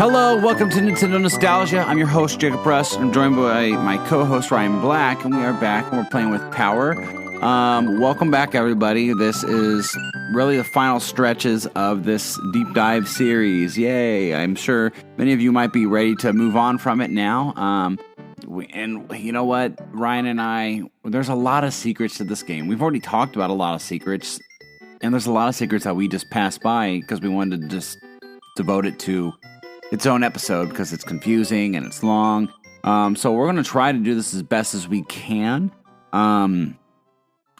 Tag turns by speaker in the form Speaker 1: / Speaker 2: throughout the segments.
Speaker 1: Hello, welcome to Nintendo Nostalgia. I'm your host, Jacob Russ, and I'm joined by my co-host, Ryan Black, and we are back, and we're playing with Power. Welcome back, everybody. This is really the final stretches of this deep dive series. Yay! I'm sure many of you might be ready to move on from it now. And you know what? Ryan and I, there's a lot of secrets to this game. We've already talked about a lot of secrets, and there's a lot of secrets that we just passed by because we wanted to just devote it to its own episode because it's confusing and it's long. So we're going to try to do this as best as we can. We're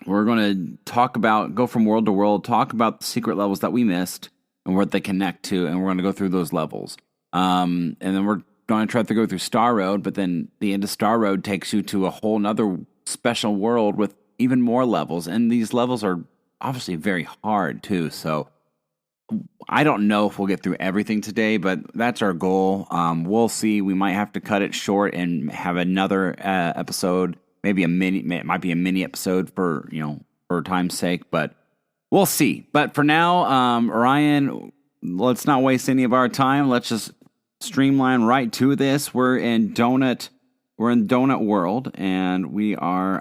Speaker 1: going to go from world to world, talk about the secret levels that we missed and what they connect to, and we're going to go through those levels. And then we're going to try to go through Star Road, but then the end of Star Road takes you to a whole nother special world with even more levels. And these levels are obviously very hard too, so I don't know if we'll get through everything today, but that's our goal. We'll see. We might have to cut it short and have another episode, maybe it might be a mini episode for time's sake, but we'll see. But for now, Ryan, let's not waste any of our time. Let's just streamline right to this. We're in Donut World, and we are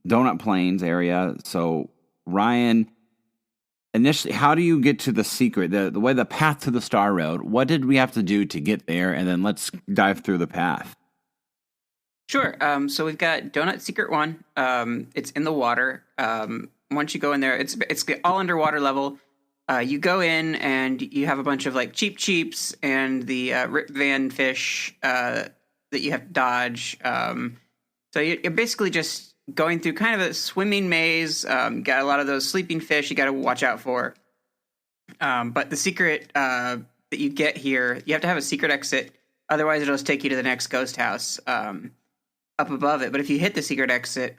Speaker 1: Donut Plains area. So Ryan, initially, how do you get to the secret, the path to the Star Road? What did we have to do to get there? And then let's dive through the path.
Speaker 2: Sure. So we've got Donut Secret 1. It's in the water. Once you go in there, it's all underwater level. You go in and you have a bunch of like cheeps and the Rip Van fish that you have to dodge. So you're basically just going through kind of a swimming maze. Got a lot of those sleeping fish you got to watch out for. But the secret that you get here, you have to have a secret exit. Otherwise, it'll just take you to the next ghost house up above it. But if you hit the secret exit,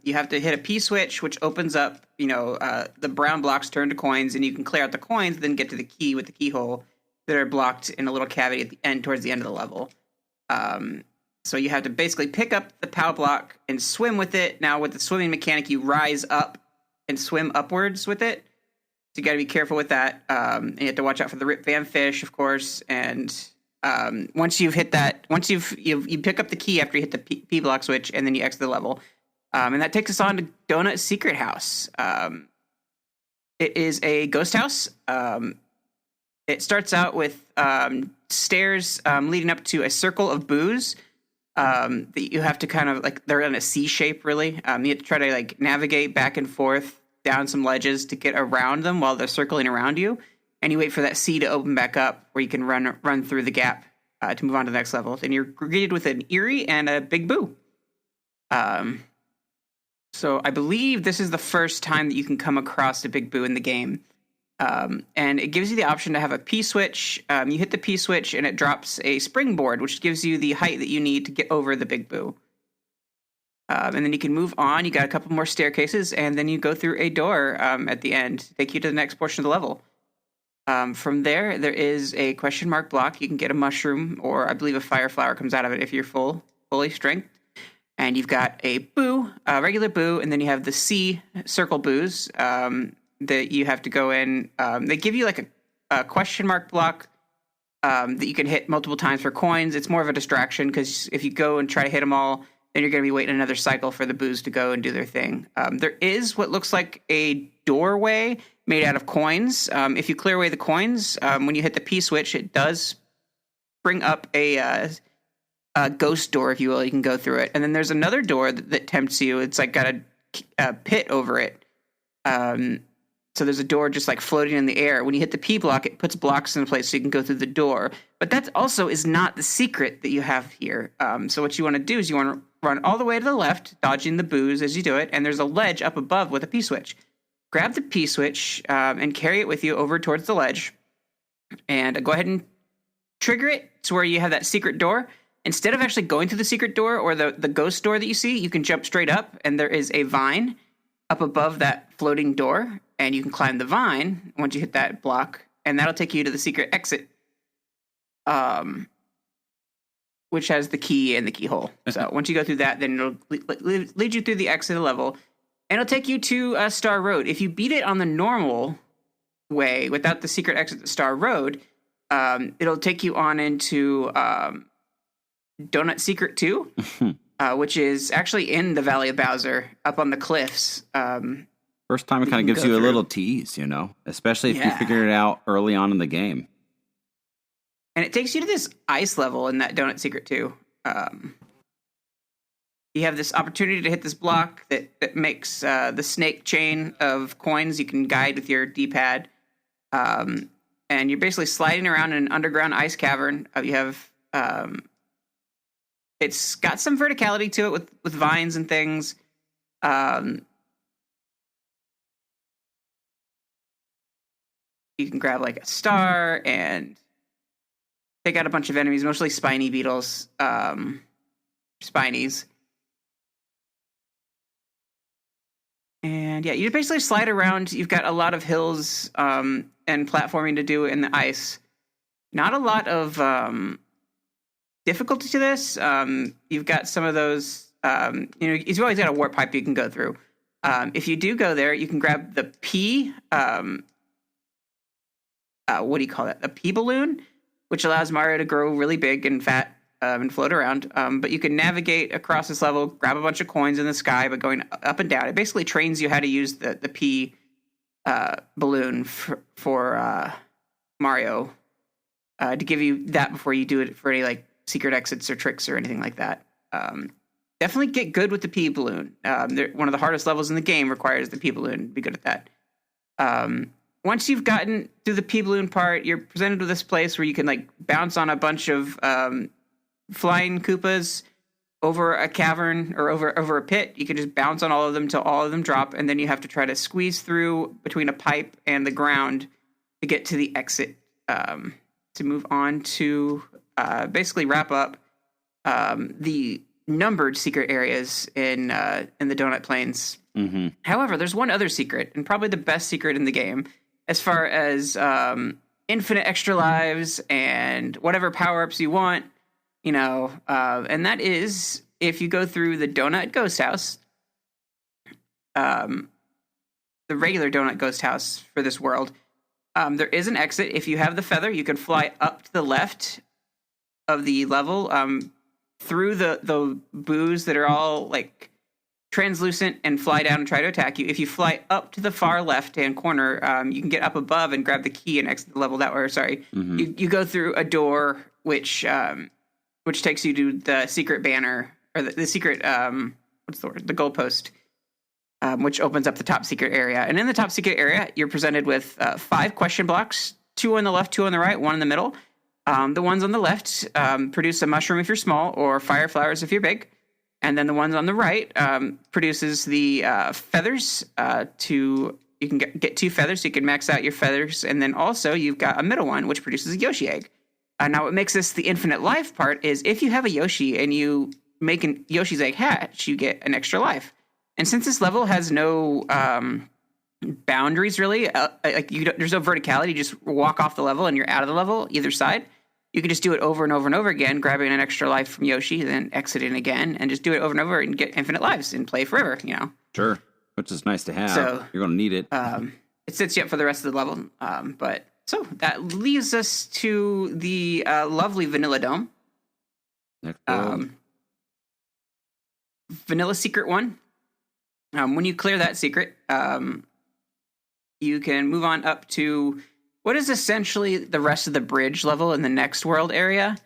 Speaker 2: you have to hit a P-switch, which opens up, the brown blocks turn to coins, and you can clear out the coins, then get to the key with the keyhole that are blocked in a little cavity at the end, towards the end of the level. So you have to basically pick up the POW block and swim with it. Now, with the swimming mechanic, you rise up and swim upwards with it. So you got to be careful with that. And you have to watch out for the Rip Van fish, of course. And once you've hit that, you pick up the key after you hit the P block switch, and then you exit the level. And that takes us on to Donut Secret House. It is a ghost house. It starts out with stairs leading up to a circle of boos. That you have to kind of they're in a C shape, really. You have to try to navigate back and forth down some ledges to get around them while they're circling around you. And you wait for that C to open back up where you can run through the gap to move on to the next level. And you're greeted with an Eerie and a Big Boo. So I believe this is the first time that you can come across a Big Boo in the game. And it gives you the option to have a P-switch. You hit the P-switch and it drops a springboard, which gives you the height that you need to get over the Big Boo. And then you can move on. You got a couple more staircases, and then you go through a door at the end to take you to the next portion of the level. From there is a question mark block. You can get a mushroom, or I believe a fire flower comes out of it if you're fully strength. And you've got a boo, a regular boo, and then you have the C circle boos that you have to go in. They give you a question mark block that you can hit multiple times for coins. It's more of a distraction because if you go and try to hit them all, then you're going to be waiting another cycle for the boos to go and do their thing. There is what looks like a doorway made out of coins. If you clear away the coins, when you hit the P switch, it does bring up a ghost door, if you will. You can go through it. And then there's another door that tempts you. It's got a pit over it. So there's a door just floating in the air. When you hit the P block, it puts blocks in place so you can go through the door. But that also is not the secret that you have here. So what you want to do is you want to run all the way to the left, dodging the boos as you do it, and there's a ledge up above with a P-switch. Grab the P-switch and carry it with you over towards the ledge. And go ahead and trigger it to where you have that secret door. Instead of actually going through the secret door or the ghost door that you see, you can jump straight up, and there is a vine up above that floating door. And you can climb the vine once you hit that block, and that'll take you to the secret exit, which has the key and the keyhole. So once you go through that, then it'll lead you through the exit level, and it'll take you to Star Road. If you beat it on the normal way without the secret exit to Star Road, it'll take you on into Donut Secret 2, which is actually in the Valley of Bowser, up on the cliffs.
Speaker 1: First time it kind of gives you a little tease, especially if you figure it out early on in the game.
Speaker 2: And it takes you to this ice level in that Donut Secret 2. You have this opportunity to hit this block that makes the snake chain of coins you can guide with your D-pad. And you're basically sliding around in an underground ice cavern. You have... it's got some verticality to it with vines and things. You can grab like a star and take out a bunch of enemies, mostly spiny beetles, spinies. And yeah, you basically slide around. You've got a lot of hills and platforming to do in the ice. Not a lot of difficulty to this. You've got some of those, you've always got a warp pipe you can go through. If you do go there, you can grab the P, what do you call it? A P balloon, which allows Mario to grow really big and fat and float around. But you can navigate across this level, grab a bunch of coins in the sky by going up and down. It basically trains you how to use the P balloon for Mario to give you that before you do it for any like secret exits or tricks or anything like that. Definitely get good with the P balloon. One of the hardest levels in the game requires the P balloon. Be good at that. Once you've gotten through the P balloon part, you're presented with this place where you can like bounce on a bunch of flying Koopas over a cavern or over a pit. You can just bounce on all of them until all of them drop, and then you have to try to squeeze through between a pipe and the ground to get to the exit to move on to basically wrap up the numbered secret areas in the Donut Plains.
Speaker 1: Mm-hmm.
Speaker 2: However, there's one other secret, and probably the best secret in the game, as far as infinite extra lives and whatever power-ups you want, and that is if you go through the Donut Ghost House, the regular Donut Ghost House for this world, there is an exit. If you have the feather, you can fly up to the left of the level through the boos that are all like translucent and fly down and try to attack you. If you fly up to the far left-hand corner, you can get up above and grab the key and exit the level that way. Sorry, you go through a door which takes you to the secret banner or the secret what's the word? The goalpost, which opens up the top secret area. And in the top secret area, you're presented with 5 question blocks: 2 on the left, 2 on the right, 1 in the middle. The ones on the left produce a mushroom if you're small, or fire flowers if you're big. And then the ones on the right produces the feathers. You can get 2 feathers, so you can max out your feathers. And then also you've got a middle one, which produces a Yoshi egg. Now what makes this the infinite life part is if you have a Yoshi and you make a Yoshi's egg hatch, you get an extra life. And since this level has no boundaries really, there's no verticality, you just walk off the level and you're out of the level either side. You can just do it over and over and over again, grabbing an extra life from Yoshi, then exiting again, and just do it over and over and get infinite lives and play forever,
Speaker 1: Sure, which is nice to have.
Speaker 2: So,
Speaker 1: you're going to need it.
Speaker 2: It sets you up for the rest of the level. So that leads us to the lovely Vanilla Dome.
Speaker 1: Next
Speaker 2: Vanilla Secret 1. When you clear that secret, you can move on up to what is essentially the rest of the bridge level in the next world area.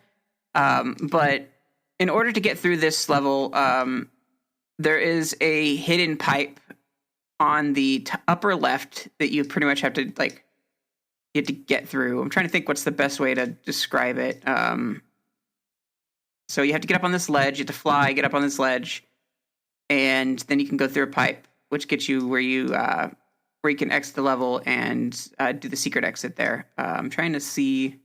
Speaker 2: But in order to get through this level, there is a hidden pipe on the upper left that you pretty much have to get through. I'm trying to think what's the best way to describe it. So you have to get up on this ledge, you have to fly, get up on this ledge, and then you can go through a pipe, which gets you where you can exit the level and do the secret exit there. I'm trying to see.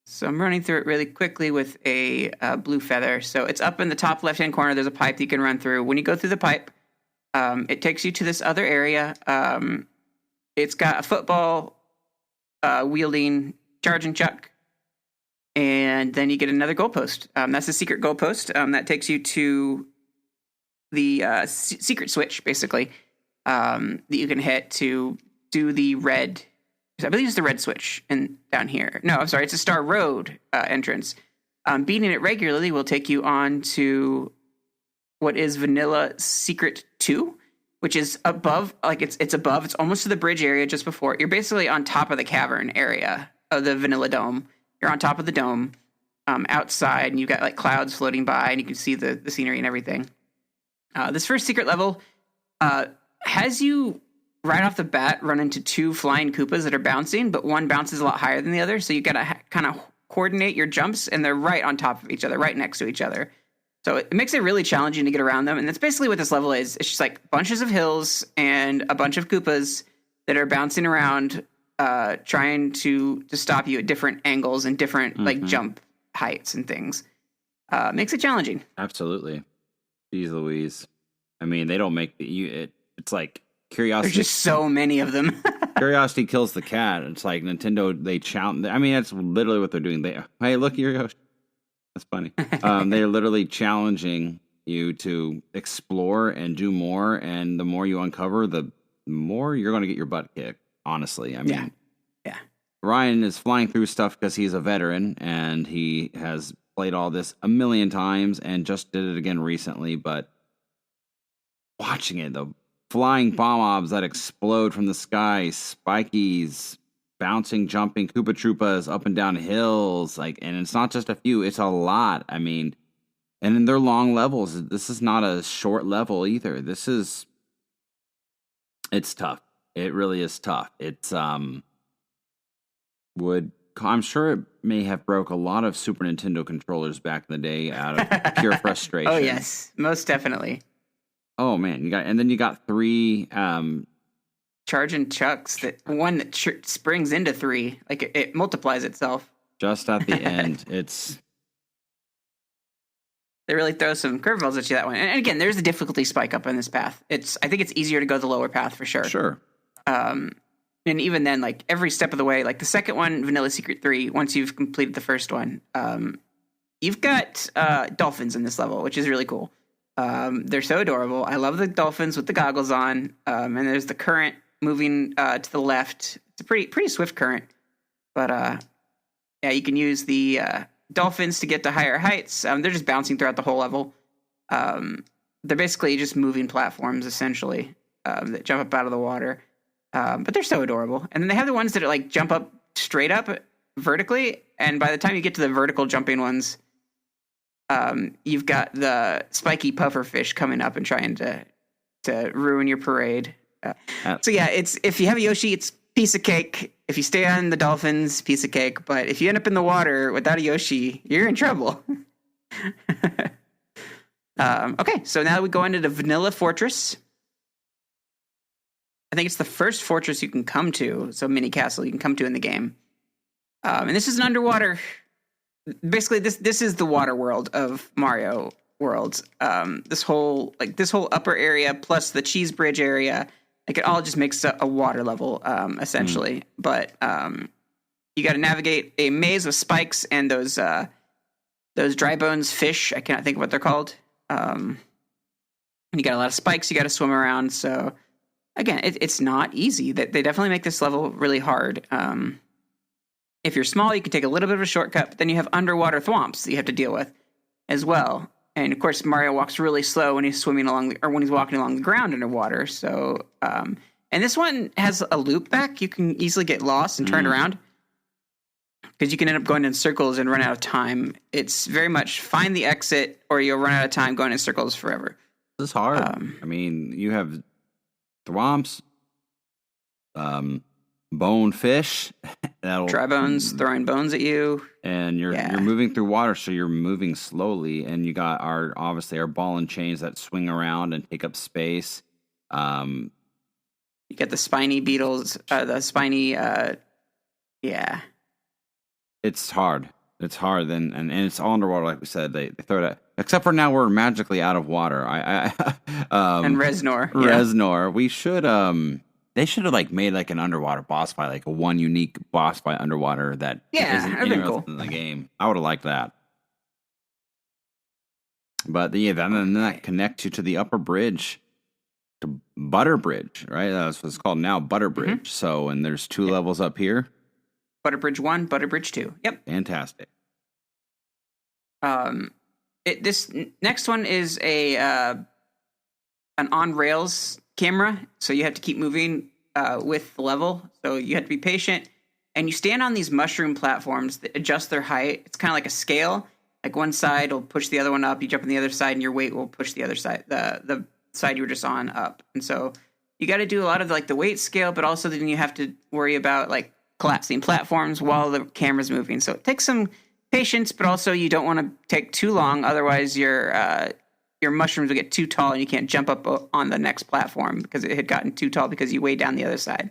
Speaker 2: So I'm running through it really quickly with a blue feather. So it's up in the top left-hand corner. There's a pipe that you can run through. When you go through the pipe, it takes you to this other area. It's got a football wielding charging chuck. And then you get another goalpost. That's a secret goalpost that takes you to the secret switch, basically, that you can hit to do the red I believe it's the red switch down here. No, I'm sorry, it's a Star Road entrance. Beating it regularly will take you on to what is Vanilla Secret 2, which is above, like it's above, it's almost to the bridge area just before. You're basically on top of the cavern area of the Vanilla Dome. You're on top of the dome outside, and you've got like clouds floating by, and you can see the scenery and everything. This first secret level has you right off the bat run into 2 flying Koopas that are bouncing, but one bounces a lot higher than the other, so you got to kind of coordinate your jumps, and they're right on top of each other, right next to each other. So it makes it really challenging to get around them, and that's basically what this level is. It's just like bunches of hills and a bunch of Koopas that are bouncing around, trying to stop you at different angles and different like jump heights and things. Makes it challenging.
Speaker 1: Absolutely. Jeez Louise. I mean, they don't make it's like curiosity.
Speaker 2: There's just so many of them.
Speaker 1: Curiosity kills the cat. It's like Nintendo, they challenge. I mean, that's literally what they're doing. Hey, look, here Yoshi. That's funny. They're literally challenging you to explore and do more. And the more you uncover, the more you're going to get your butt kicked, honestly. I mean,
Speaker 2: yeah.
Speaker 1: Ryan is flying through stuff because he's a veteran and he has played all this a million times and just did it again recently. But watching it, the flying bomb mobs that explode from the sky, spikies, bouncing, jumping Koopa Troopas up and down hills, and it's not just a few, it's a lot. I mean, and in their long levels, this is not a short level either. It's tough. It really is tough. It's I'm sure it may have broke a lot of Super Nintendo controllers back in the day out of pure frustration.
Speaker 2: Oh yes, most definitely.
Speaker 1: Oh man, you got 3
Speaker 2: charging chucks that springs into 3, like it multiplies itself.
Speaker 1: Just at the end,
Speaker 2: they really throw some curveballs at you that one. And again, there's a difficulty spike up on this path. I think it's easier to go the lower path for sure.
Speaker 1: Sure.
Speaker 2: And even then, like every step of the way, like the second one, Vanilla Secret 3, once you've completed the first one, you've got dolphins in this level, which is really cool. They're so adorable. I love the dolphins with the goggles on. And there's the current moving to the left. It's a pretty swift current. But you can use the dolphins to get to higher heights. They're just bouncing throughout the whole level. They're basically just moving platforms, essentially, that jump up out of the water. But they're so adorable. And then they have the ones that are like jump up straight up vertically. And by the time you get to the vertical jumping ones, you've got the spiky pufferfish coming up and trying to ruin your parade. So yeah, if you have a Yoshi, it's piece of cake. If you stay on the dolphins, piece of cake. But if you end up in the water without a Yoshi, you're in trouble. Okay, so now we go into the Vanilla Fortress. I think it's the first fortress you can come to, so mini castle you can come to in the game. And this is an underwater. Basically, this is the water world of Mario worlds. This whole upper area plus the cheese bridge area, like it all just makes a water level, essentially. But you got to navigate a maze of spikes and those dry bones fish. I cannot think of what they're called. You got a lot of spikes you got to swim around. So again, it's not easy. They definitely make this level really hard. If you're small, you can take a little bit of a shortcut, but then you have underwater thwomps that you have to deal with as well. And of course, Mario walks really slow when he's swimming when he's walking along the ground underwater. So, and this one has a loop back. You can easily get lost and turn around because you can end up going in circles and run out of time. It's very much find the exit or you'll run out of time going in circles forever.
Speaker 1: This is hard. I mean, you have thwomps, bone fish,
Speaker 2: dry bones throwing bones at you,
Speaker 1: and you're moving through water, so you're moving slowly. And you got our ball and chains that swing around and take up space. You
Speaker 2: get the spiny beetles,
Speaker 1: It's hard. It's hard, and it's all underwater, like we said. They throw it. Except for now, we're magically out of water.
Speaker 2: And Reznor.
Speaker 1: Reznor. We should They should have made an underwater boss fight, like a one unique boss fight underwater that isn't anywhere else in the game. I would have liked that. But then that connects you to the upper bridge. to Butterbridge, right? That's what it's called now, Butterbridge. So, and there's 2 levels up here.
Speaker 2: Butterbridge 1, Butterbridge 2. Yep.
Speaker 1: Fantastic.
Speaker 2: This next one is an on rails camera, so you have to keep moving with the level. So you have to be patient, and you stand on these mushroom platforms that adjust their height. It's kind of like a scale. Like one side will push the other one up. You jump on the other side, and your weight will push the other side, the side you were just on, up. And so you got to do a lot of like the weight scale, but also then you have to worry about like collapsing platforms while the camera's moving. So it takes some patience, but also you don't want to take too long. Otherwise, your mushrooms will get too tall and you can't jump up on the next platform because it had gotten too tall because you weighed down the other side.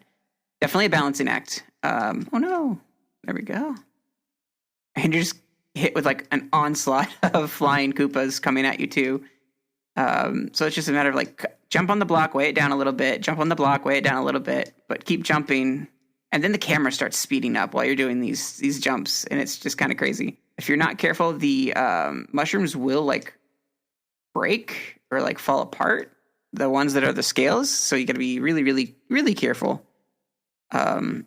Speaker 2: Definitely a balancing act. Oh no, there we go. And you're just hit with like an onslaught of flying Koopas coming at you too. So it's just a matter of like jump on the block, weigh it down a little bit, jump on the block, weigh it down a little bit, but keep jumping. And then the camera starts speeding up while you're doing these jumps, and it's just kind of crazy. If you're not careful, the mushrooms will like break or like fall apart. The ones that are the scales, so you got to be really, really, really careful. No.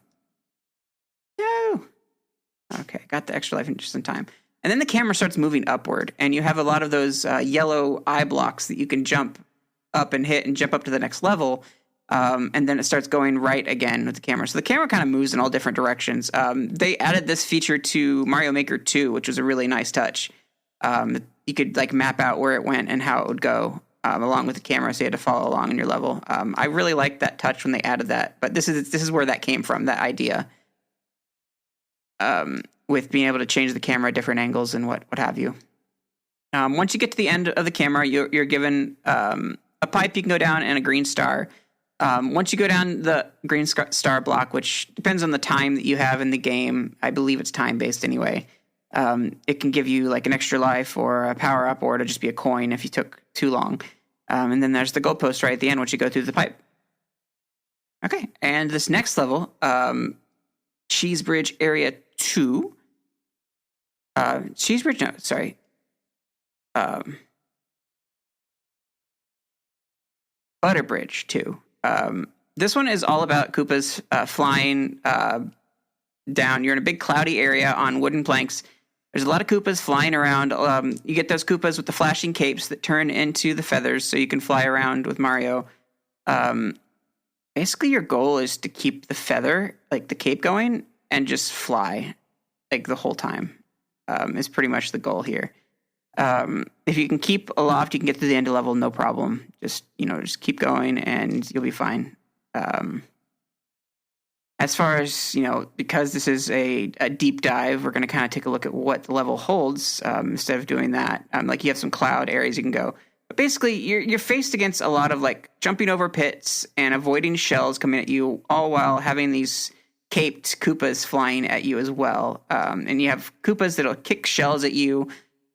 Speaker 2: Okay, got the extra life in just in time. And then the camera starts moving upward, and you have a lot of those yellow eye blocks that you can jump up and hit and jump up to the next level. And then it starts going right again with the camera. So the camera kind of moves in all different directions. They added this feature to Mario Maker 2, which was a really nice touch. You could like map out where it went and how it would go along with the camera, so you had to follow along in your level. I really liked that touch when they added that. But this is where that came from, that idea. With being able to change the camera at different angles and what have you. Once you get to the end of the camera, you're given a pipe you can go down and a green star. Once you go down the green star block, which depends on the time that you have in the game, I believe it's time-based anyway, it can give you like an extra life or a power-up, or it'll just be a coin if you took too long. And then there's the goalpost right at the end once you go through the pipe. Okay, and this next level, Cheese Bridge Area 2. Cheese Bridge, no, sorry. Butterbridge 2. This one is all about Koopas flying down. You're in a big cloudy area on wooden planks. There's a lot of Koopas flying around. You get those Koopas with the flashing capes that turn into the feathers so you can fly around with Mario. Basically, your goal is to keep the feather, like the cape, going and just fly like the whole time. Is pretty much the goal here. If you can keep aloft, you can get to the end of the level, no problem. Just keep going and you'll be fine. As far as, because this is a deep dive, we're going to kind of take a look at what the level holds instead of doing that. Like you have some cloud areas you can go. But basically, you're faced against a lot of like jumping over pits and avoiding shells coming at you, all while having these caped Koopas flying at you as well. And you have Koopas that'll kick shells at you.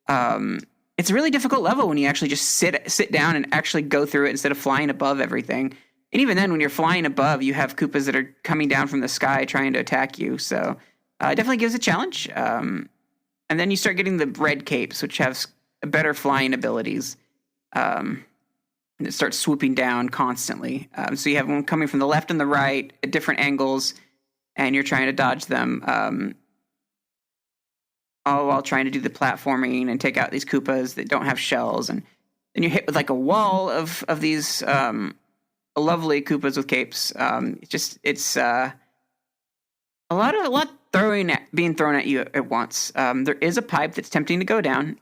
Speaker 2: It's a really difficult level when you actually just sit down and actually go through it instead of flying above everything. And even then, when you're flying above, you have Koopas that are coming down from the sky trying to attack you. So it definitely gives a challenge. And then you start getting the red capes, which have better flying abilities. And it starts swooping down constantly. So you have one coming from the left and the right at different angles, and you're trying to dodge them. All while trying to do the platforming and take out these Koopas that don't have shells. And then you're hit with like a wall of these lovely Koopas with capes. It's a lot being thrown at you at once. There is a pipe that's tempting to go down.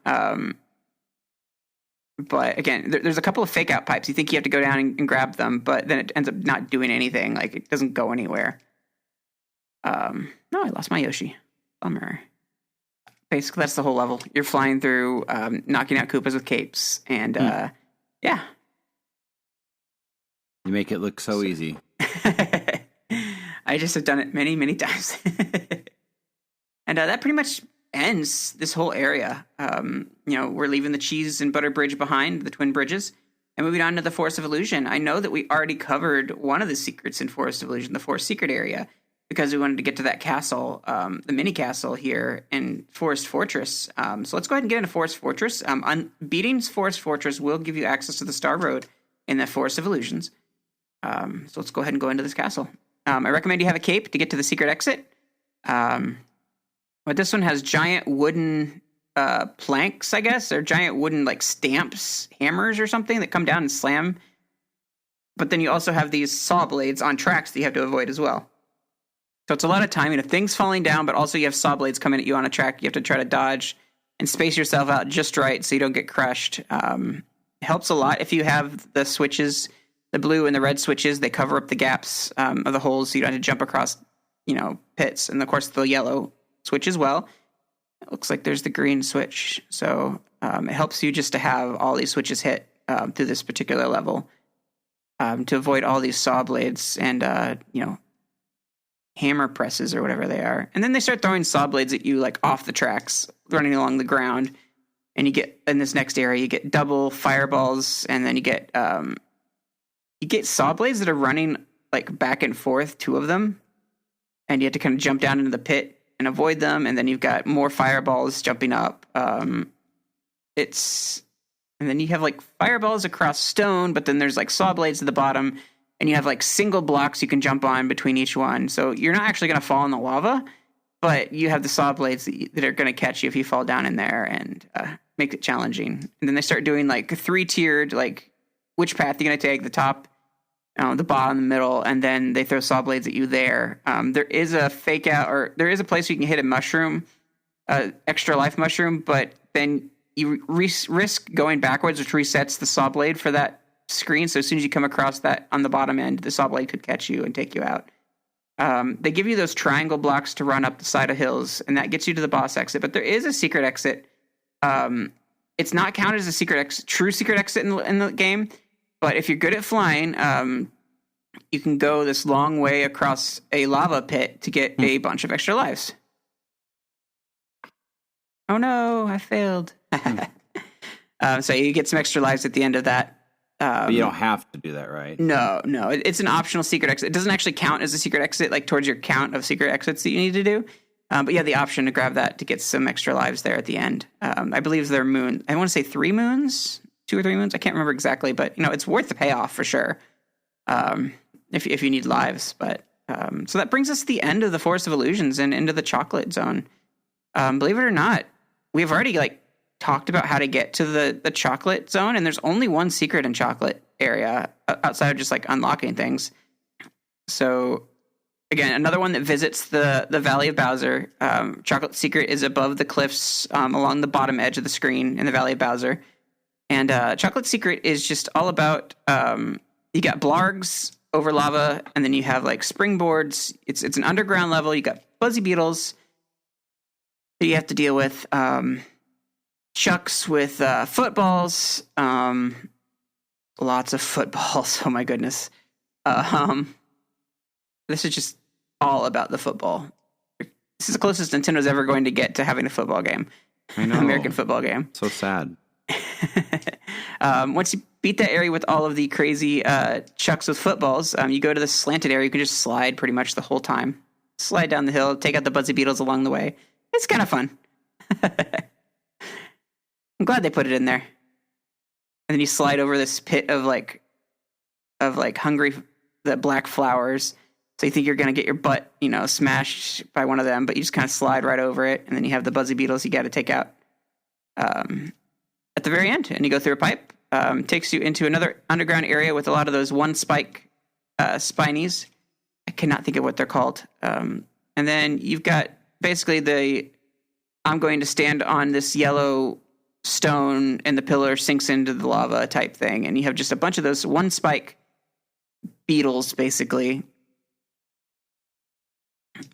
Speaker 2: But again, there's a couple of fake out pipes. You think you have to go down and grab them, but then it ends up not doing anything. Like it doesn't go anywhere. No, I lost my Yoshi. Bummer. Basically, that's the whole level. You're flying through, knocking out Koopas with capes, and yeah.
Speaker 1: You make it look so easy.
Speaker 2: I just have done it many, many times. And that pretty much ends this whole area. We're leaving the Cheese and Butter Bridge behind, the twin bridges, and moving on to the Forest of Illusion. I know that we already covered one of the secrets in Forest of Illusion, the Forest Secret area, because we wanted to get to that castle, the mini castle here in Forest Fortress. So let's go ahead and get into Forest Fortress. Beating Forest Fortress will give you access to the Star Road in the Forest of Illusions. So let's go ahead and go into this castle. I recommend you have a cape to get to the secret exit. But this one has giant wooden planks, I guess, or giant wooden like stamps, hammers or something that come down and slam. But then you also have these saw blades on tracks that you have to avoid as well. So it's a lot of timing of things falling down, but also you have saw blades coming at you on a track. You have to try to dodge and space yourself out just right so you don't get crushed. It helps a lot if you have the switches, the blue and the red switches. They cover up the gaps of the holes so you don't have to jump across, pits. And of course the yellow switch as well. It looks like there's the green switch. So it helps you just to have all these switches hit through this particular level to avoid all these saw blades and, hammer presses or whatever they are. And then they start throwing saw blades at you like off the tracks, running along the ground. And you get, in this next area, you get double fireballs, and then you get saw blades that are running like back and forth, 2 of them. And you have to kind of jump down into the pit and avoid them. And then you've got more fireballs jumping up. And then you have like fireballs across stone, but then there's like saw blades at the bottom. And you have like single blocks you can jump on between each one. So you're not actually going to fall in the lava, but you have the saw blades that are going to catch you if you fall down in there and make it challenging. And then they start doing like 3-tiered, like which path you're going to take, the top, the bottom, the middle, and then they throw saw blades at you there. There is a fake out, or there is a place where you can hit a mushroom, extra life mushroom, but then you risk going backwards, which resets the saw blade for that screen. So as soon as you come across that on the bottom end, the saw blade could catch you and take you out. They give you those triangle blocks to run up the side of hills, and that gets you to the boss exit. But there is a secret exit. It's not counted as a true secret exit in the game. But if you're good at flying, you can go this long way across a lava pit to get a bunch of extra lives. Oh no, I failed. So you get some extra lives at the end of that.
Speaker 1: But you don't have to do that, right?
Speaker 2: No. It's an optional secret exit. It doesn't actually count as a secret exit, like towards your count of secret exits that you need to do. But you have the option to grab that to get some extra lives there at the end. I believe there are I want to say 3 moons, 2 or 3 moons. I can't remember exactly, but it's worth the payoff for sure. If you need lives, but so that brings us to the end of the Forest of Illusions and into the chocolate zone. Believe it or not, we've already talked about how to get to the chocolate zone, and there's only one secret in chocolate area outside of just unlocking things. So again, another one that visits the Valley of Bowser. Chocolate secret is above the cliffs along the bottom edge of the screen in the Valley of Bowser. And chocolate secret is just all about you got blargs over lava, and then you have springboards. It's an underground level. You got fuzzy beetles that you have to deal with. Chucks with footballs. Lots of footballs. Oh my goodness. This is just all about the football. This is the closest Nintendo's ever going to get to having a football game.
Speaker 1: I know.
Speaker 2: American football game.
Speaker 1: So sad.
Speaker 2: Once you beat that area with all of the crazy chucks with footballs, you go to the slanted area. You can just slide pretty much the whole time. Slide down the hill, take out the buzzy beetles along the way. It's kind of fun. I'm glad they put it in there. And then you slide over this pit of the black flowers. So you think you're going to get your butt, smashed by one of them, but you just kind of slide right over it. And then you have the buzzy beetles you got to take out at the very end. And you go through a pipe. Takes you into another underground area with a lot of those one spike spinies. I cannot think of what they're called. And then you've got basically I'm going to stand on this yellow stone and the pillar sinks into the lava type thing. And you have just a bunch of those one spike beetles basically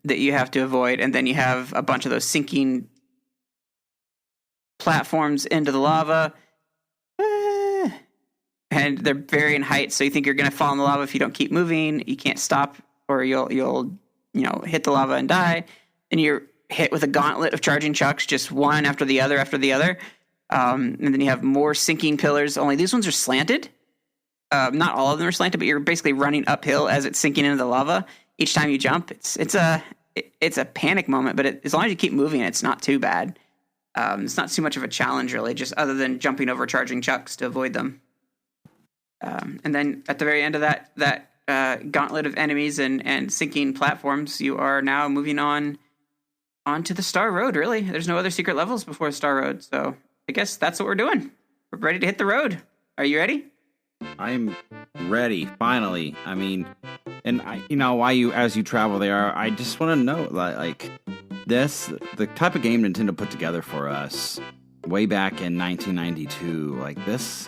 Speaker 2: that you have to avoid. And then you have a bunch of those sinking platforms into the lava. And they're varying height, so you think you're going to fall in the lava if you don't keep moving. You can't stop, or you'll hit the lava and die. And you're hit with a gauntlet of charging chucks, just one after the other after the other. And then you have more sinking pillars. Only these ones are slanted. Not all of them are slanted, but you're basically running uphill as it's sinking into the lava each time you jump. It's a panic moment, but as long as you keep moving, it's not too bad. It's not too much of a challenge, really, just other than jumping over charging chucks to avoid them. And then at the very end of that gauntlet of enemies and sinking platforms, you are now moving onto the Star Road, really. There's no other secret levels before Star Road, so I guess that's what we're doing. We're ready to hit the road. Are you ready?
Speaker 1: I'm ready, finally. I mean, and as you travel there, I just want to know, like, the type of game Nintendo put together for us way back in 1992, like this,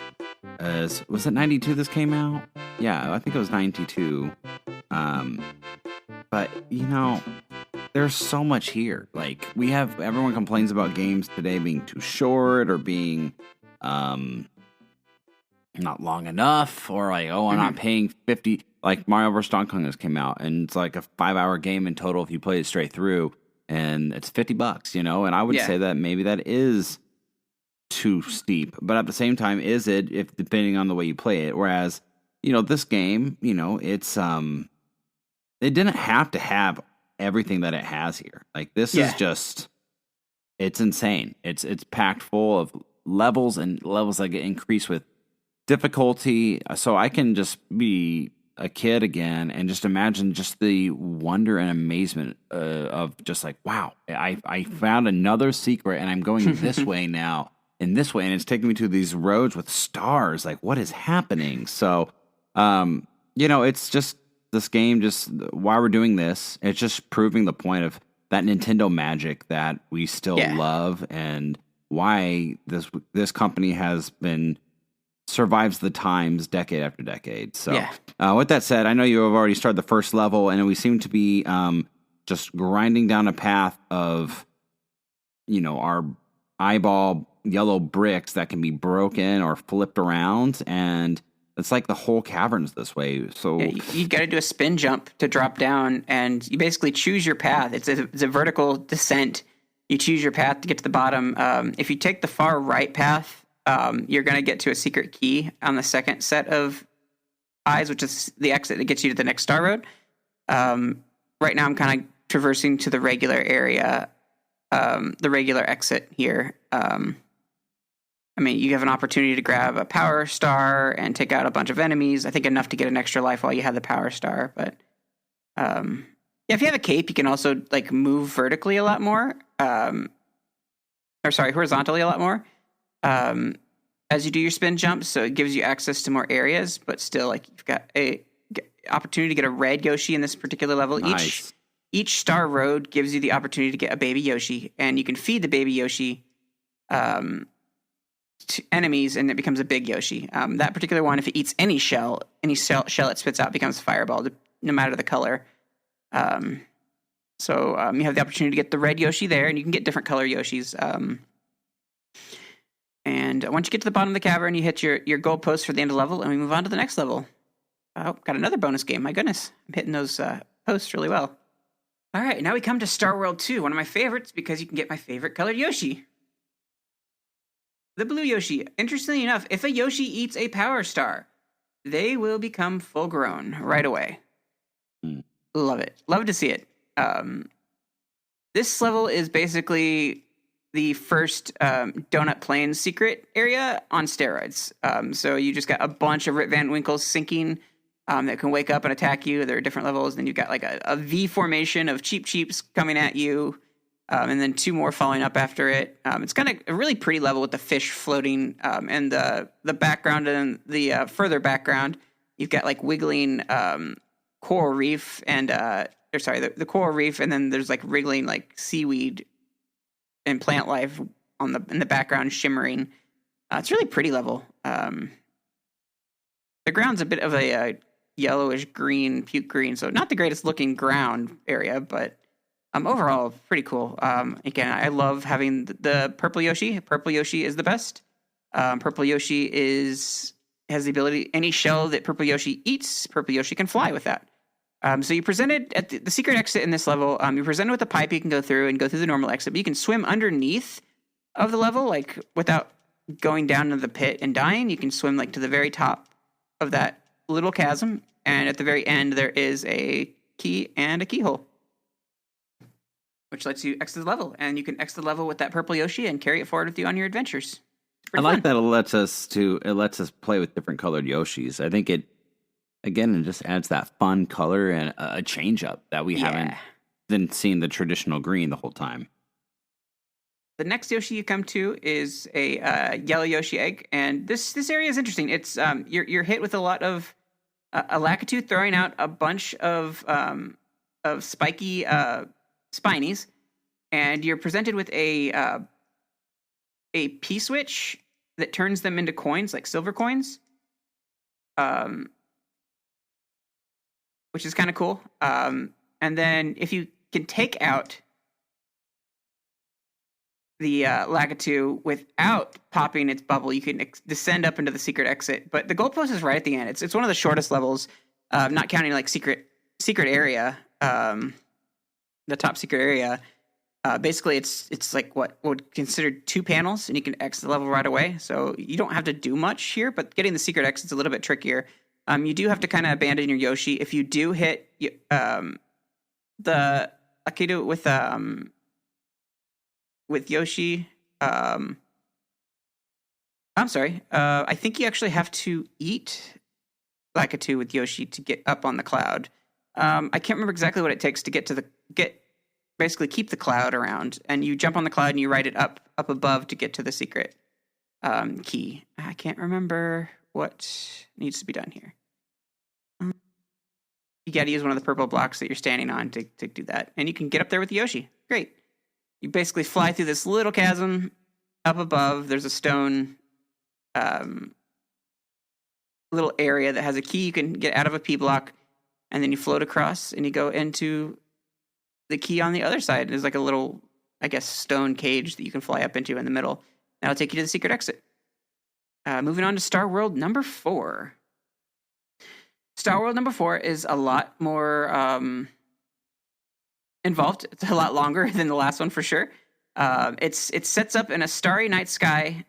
Speaker 1: was it 92 this came out? Yeah, I think it was 92. But, there's so much here. Like, everyone complains about games today being too short or being, not long enough, or like, I'm not paying 50, like Mario vs. Donkey Kong just came out, and it's like a 5-hour game in total if you play it straight through, and it's $50, and I would say that maybe that is too steep, but at the same time, is it, if depending on the way you play it, whereas, this game, it's, it didn't have to have everything that it has here. Like, this is just, it's insane. It's packed full of levels, and levels that get increased with difficulty, so I can just be a kid again and just imagine just the wonder and amazement of just like, wow, I found another secret, and I'm going this way now, and this way, and it's taking me to these roads with stars. Like, what is happening? So, it's just this game, just why we're doing this, it's just proving the point of that Nintendo magic that we still love, and why this company has been survives the times decade after decade. So with that said, I know you have already started the first level, and we seem to be just grinding down a path of our eyeball yellow bricks that can be broken or flipped around, and it's like the whole cavern's this way. So
Speaker 2: you've got to do a spin jump to drop down, and you basically choose your path. It's a vertical descent. You choose your path to get to the bottom. If you take the far right path, you're going to get to a secret key on the second set of eyes, which is the exit that gets you to the next Star Road. Right now I'm kind of traversing to the regular area, the regular exit here. You have an opportunity to grab a power star and take out a bunch of enemies. I think enough to get an extra life while you have the power star. But if you have a cape, you can also like move vertically a lot more. Horizontally a lot more. As you do your spin jumps, so it gives you access to more areas, but still, like, you've got a opportunity to get a red Yoshi in this particular level.
Speaker 1: Nice.
Speaker 2: Each Star Road gives you the opportunity to get a baby Yoshi, and you can feed the baby Yoshi to enemies, and it becomes a big Yoshi. That particular one, if it eats any shell it spits out becomes a fireball, no matter the color. You have the opportunity to get the red Yoshi there, and you can get different color Yoshis. And once you get to the bottom of the cavern, you hit your goal post for the end of the level, and we move on to the next level. Oh, got another bonus game. My goodness. I'm hitting those posts really well. All right, now we come to Star World 2, one of my favorites, because you can get my favorite colored Yoshi. The blue Yoshi. Interestingly enough, if a Yoshi eats a power star, they will become full grown right away. Love it. Love to see it. This level is basically the first Donut Plains secret area on steroids. So you just got a bunch of Rip Van Winkles sinking that can wake up and attack you. There are different levels. Then you've got like a V formation of Cheep Cheeps coming at you, and then two more following up after it. It's kind of a really pretty level with the fish floating, and the background, and the further background, you've got like wiggling coral reef and the coral reef, and then there's like wriggling like seaweed and plant life in the background shimmering. It's a really pretty level. The ground's a bit of a yellowish green, puke green, so not the greatest looking ground area, but overall pretty cool. Again, I love having the purple Yoshi. Purple Yoshi is the best. Purple Yoshi has the ability, any shell that Purple Yoshi eats, Purple Yoshi can fly with that. So you presented at the secret exit in this level. You're presented with a pipe you can go through the normal exit, but you can swim underneath of the level, like without going down into the pit and dying. You can swim like to the very top of that little chasm, and at the very end there is a key and a keyhole, which lets you exit the level, and you can exit the level with that purple Yoshi and carry it forward with you on your adventures.
Speaker 1: I like that it lets us play with different colored Yoshis. I think it Again, it just adds that fun color and a change up that we haven't been seeing the traditional green the whole time.
Speaker 2: The next Yoshi you come to is a yellow Yoshi egg, and this area is interesting. It's you're hit with a lot of a Lakitu throwing out a bunch of spiky spinies, and you're presented with a P-switch that turns them into coins, like silver coins, which is kind of cool. And then if you can take out the Lakitu without popping its bubble, you can descend up into the secret exit. But the goalpost is right at the end. It's one of the shortest levels, not counting like secret area, the top secret area. Basically, it's like what would consider 2 panels, and you can exit the level right away. So you don't have to do much here, but getting the secret exit's a little bit trickier. You do have to kind of abandon your Yoshi. If you do hit the Lakitu with Yoshi, I'm sorry. I think you actually have to eat Lakitu with Yoshi to get up on the cloud. I can't remember exactly what it takes to basically keep the cloud around, and you jump on the cloud and you ride it up above to get to the secret key. I can't remember what needs to be done here. You got to use one of the purple blocks that you're standing on to do that, and you can get up there with Yoshi. Great. You basically fly through this little chasm up above. There's a stone little area that has a key. You can get out of a P block, and then you float across, and you go into the key on the other side. There's like a little, I guess, stone cage that you can fly up into in the middle. That'll take you to the secret exit. Moving on to Star World number 4. Star World number 4 is a lot more involved. It's a lot longer than the last one for sure. It sets up in a starry night sky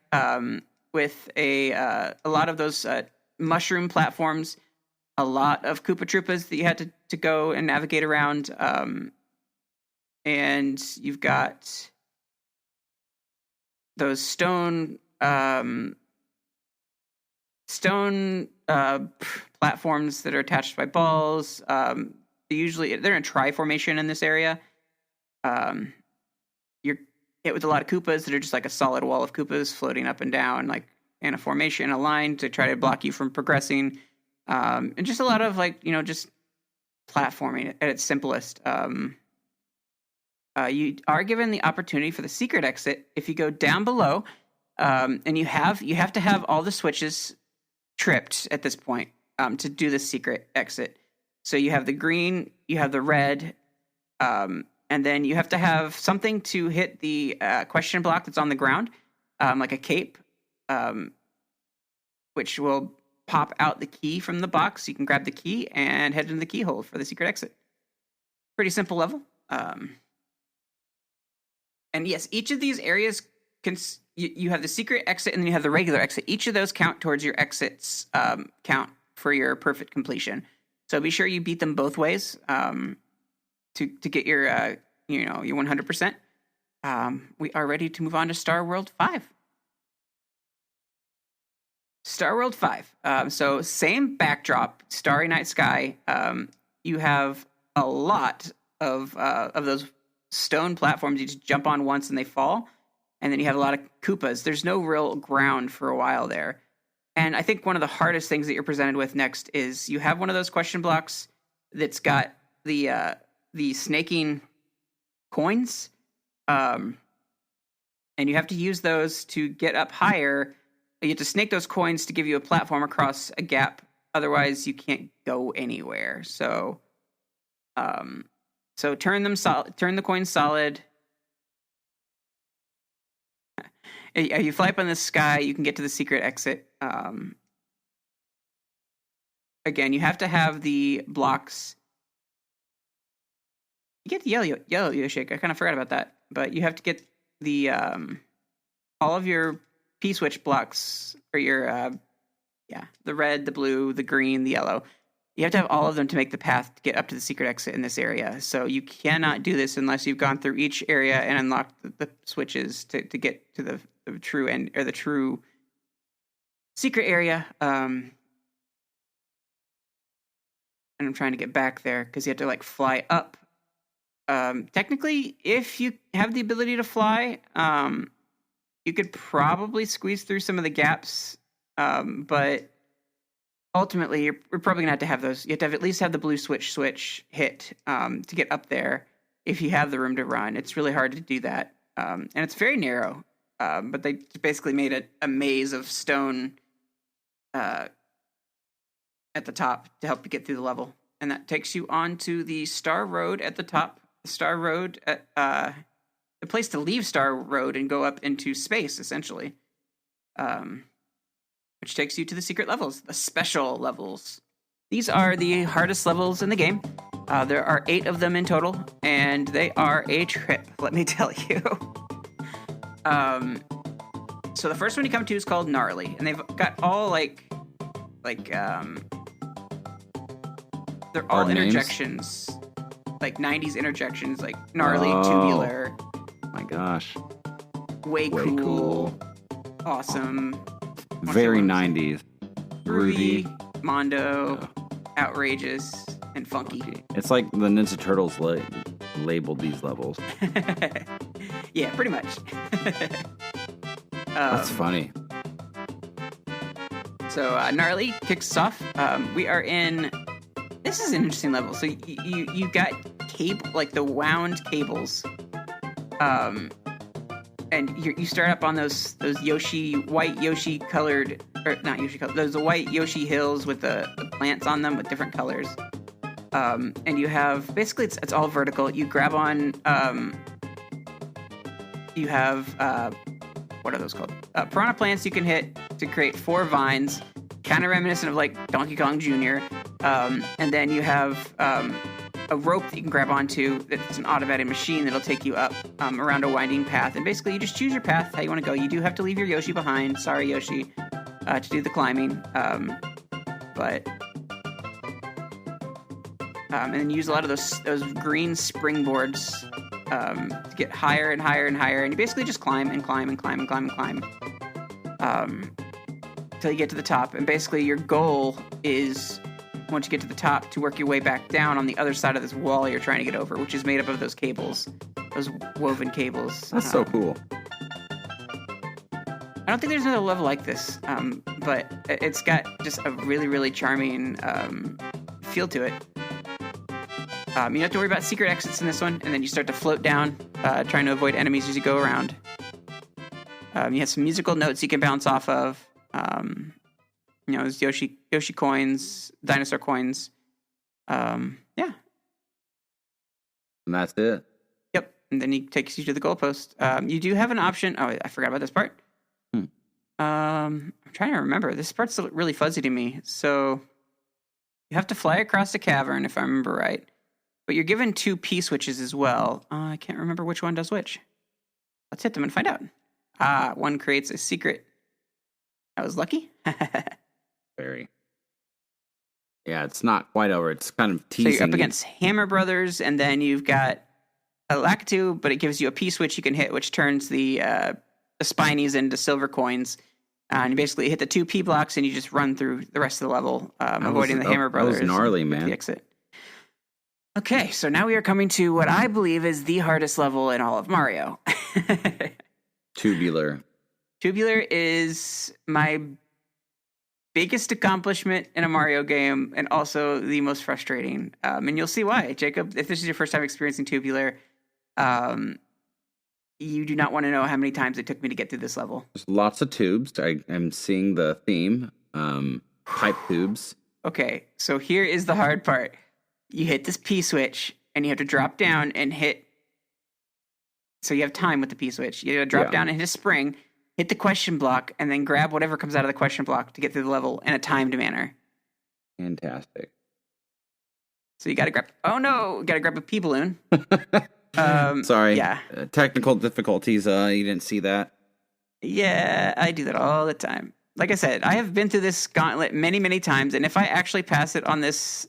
Speaker 2: with a lot of those mushroom platforms, a lot of Koopa Troopas that you had to go and navigate around, and you've got those stone platforms that are attached by balls. They're in tri formation in this area. You're hit with a lot of Koopas that are just like a solid wall of Koopas floating up and down, like in a formation, a line to try to block you from progressing. And just a lot of just platforming at its simplest. You are given the opportunity for the secret exit if you go down below, and you have to have all the switches tripped at this point to do the secret exit. So you have the green, you have the red, and then you have to have something to hit the question block that's on the ground, like a cape, which will pop out the key from the box. You can grab the key and head into the keyhole for the secret exit. Pretty simple level. And yes, each of these areas you have the secret exit and then you have the regular exit. Each of those count towards your exits count for your perfect completion. So be sure you beat them both ways to get your your 100%. We are ready to move on to Star World 5. Star World 5. So same backdrop, starry night sky. You have a lot of those stone platforms. You just jump on once and they fall. And then you have a lot of Koopas. There's no real ground for a while there. And I think one of the hardest things that you're presented with next is you have one of those question blocks that's got the snaking coins. And you have to use those to get up higher. You have to snake those coins to give you a platform across a gap. Otherwise, you can't go anywhere. So turn the coins solid. You fly up in the sky, you can get to the secret exit. Again, you have to have the blocks. You get the yellow Yoshi. I kind of forgot about that. But you have to get the all of your P-switch blocks, or your the red, the blue, the green, the yellow. You have to have all of them to make the path to get up to the secret exit in this area. So you cannot do this unless you've gone through each area and unlocked the switches to get to the true end, or the true secret area. and I'm trying to get back there because you have to like fly up. Technically, if you have the ability to fly, you could probably squeeze through some of the gaps, but ultimately, you're probably gonna have to have those. You have to at least have the blue switch hit to get up there. If you have the room to run, it's really hard to do that, and it's very narrow. But they basically made a maze of stone at the top to help you get through the level, and that takes you onto the Star Road at the top. The Star Road, the place to leave Star Road and go up into space, essentially. Which takes you to the secret levels, the special levels. These are the hardest levels in the game. There are 8 of them in total, and they are a trip, let me tell you. So the first one you come to is called Gnarly, and they've got all they're all interjections, like 90s interjections, like gnarly, tubular.
Speaker 1: My gosh.
Speaker 2: Way cool. Awesome.
Speaker 1: Very 90s.
Speaker 2: Rudy, Mondo, outrageous, and funky.
Speaker 1: It's like the Ninja Turtles labeled these levels.
Speaker 2: Yeah, pretty much.
Speaker 1: That's funny.
Speaker 2: So Gnarly kicks us off. We are in. This is an interesting level. So you got cable, like the wound cables, and you start up on those white Yoshi colored, or not Yoshi colored, those white Yoshi hills with the plants on them with different colors. And you have basically it's all vertical. You grab on. You have what are those called? Piranha plants you can hit to create 4 vines, kind of reminiscent of like Donkey Kong Jr. And then you have a rope that you can grab onto. It's an automated machine that'll take you up around a winding path. And basically, you just choose your path, how you want to go. You do have to leave your Yoshi behind. Sorry, Yoshi, to do the climbing. And then use a lot of those green springboards to get higher and higher and higher. And you basically just climb and climb and climb and climb and climb until you get to the top. And basically, your goal is, once you get to the top, to work your way back down on the other side of this wall you're trying to get over, which is made up of those cables, those woven cables.
Speaker 1: That's so cool.
Speaker 2: I don't think there's another level like this, but it's got just a really, really charming feel to it. You don't have to worry about secret exits in this one, and then you start to float down, trying to avoid enemies as you go around. You have some musical notes you can bounce off of. There's Yoshi coins, dinosaur coins. Yeah. And
Speaker 1: that's it.
Speaker 2: Yep. And then he takes you to the goalpost. You do have an option. Oh, I forgot about this part. I'm trying to remember. This part's really fuzzy to me. So you have to fly across the cavern, if I remember right. But you're given 2 P-switches as well. I can't remember which one does which. Let's hit them and find out. One creates a secret. I was lucky.
Speaker 1: Very. Yeah, it's not quite over. It's kind of teasing.
Speaker 2: So you're up against Hammer Brothers, and then you've got a Lakitu, but it gives you a P-switch you can hit, which turns the Spinies into silver coins. And you basically hit the 2 P blocks, and you just run through the rest of the level, avoiding the Hammer Brothers.
Speaker 1: That was gnarly, man.
Speaker 2: The exit. Okay, so now we are coming to what I believe is the hardest level in all of Mario.
Speaker 1: Tubular.
Speaker 2: Tubular is my biggest accomplishment in a Mario game, and also the most frustrating. And you'll see why, Jacob. If this is your first time experiencing Tubular, you do not want to know how many times it took me to get through this level.
Speaker 1: There's lots of tubes. I'm seeing the theme. Pipe tubes.
Speaker 2: Okay, so here is the hard part. You hit this P-switch, and you have to drop down and hit. So you have time with the P-switch. You have to drop down and hit a spring, hit the question block, and then grab whatever comes out of the question block to get through the level in a timed manner.
Speaker 1: Fantastic.
Speaker 2: So you got to grab. Oh no! Got to grab a P balloon.
Speaker 1: Sorry.
Speaker 2: Yeah.
Speaker 1: Technical difficulties. You didn't see that.
Speaker 2: Yeah, I do that all the time. Like I said, I have been through this gauntlet many, many times, and if I actually pass it on this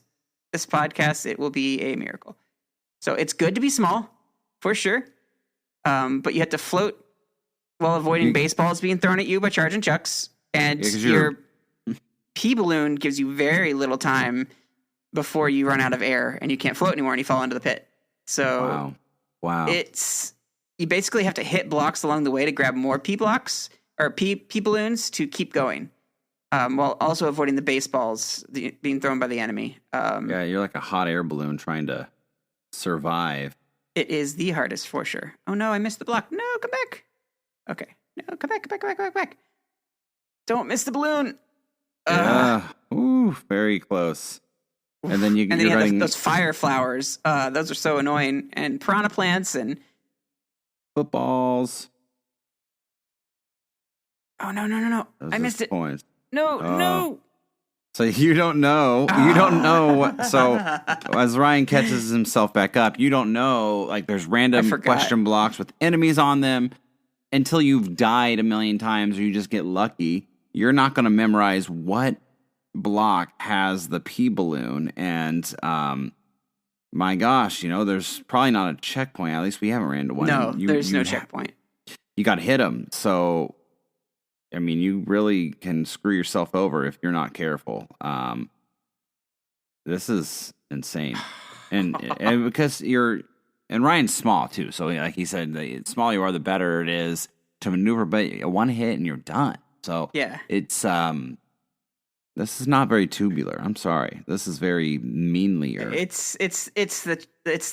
Speaker 2: podcast, it will be a miracle. So it's good to be small, for sure. But you have to float while avoiding baseballs being thrown at you by charging chucks. And your P balloon gives you very little time before you run out of air and you can't float anymore and you fall into the pit. So
Speaker 1: Wow.
Speaker 2: You basically have to hit blocks along the way to grab more P blocks or P balloons to keep going, while also avoiding the baseballs being thrown by the enemy.
Speaker 1: Yeah, you're like a hot air balloon trying to survive.
Speaker 2: It is the hardest for sure. Oh no, I missed the block. No, come back. Okay. No, come back. Don't miss the balloon.
Speaker 1: Ooh, very close. And then you
Speaker 2: have those fire flowers. Those are so annoying. And piranha plants and
Speaker 1: footballs.
Speaker 2: Oh no! I missed it.
Speaker 1: Points.
Speaker 2: No.
Speaker 1: So you don't know. You don't know what. So as Ryan catches himself back up, you don't know. Like there's random question blocks with enemies on them until you've died a million times, or you just get lucky. You're not going to memorize what block has the P balloon, and my gosh, there's probably not a checkpoint. At least we haven't ran into one.
Speaker 2: No, there's no checkpoint.
Speaker 1: You got to hit them. So, I mean, you really can screw yourself over if you're not careful. This is insane, and because and Ryan's small too. So, like he said, the smaller you are, the better it is to maneuver. But one hit and you're done. So
Speaker 2: yeah,
Speaker 1: it's this is not very tubular. I'm sorry. This is very meanlier.
Speaker 2: It's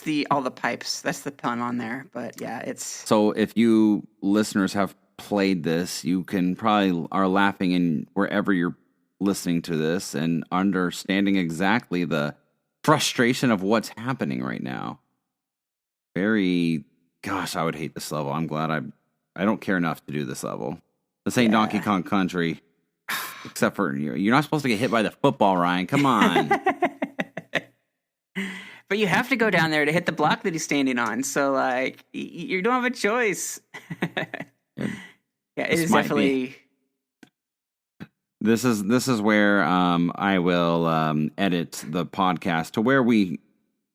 Speaker 2: the all the pipes. That's the pun on there. But yeah, it's
Speaker 1: so if you listeners have played this, you can probably are laughing in wherever you're listening to this and understanding exactly the frustration of what's happening right now. Gosh, I would hate this level. I'm glad I don't care enough to do this level. This ain't Donkey Kong Country, except for you're not supposed to get hit by the football, Ryan. Come on.
Speaker 2: But you have to go down there to hit the block that he's standing on. So, like, you don't have a choice. Yeah, it is definitely.
Speaker 1: This is where I will edit the podcast to where we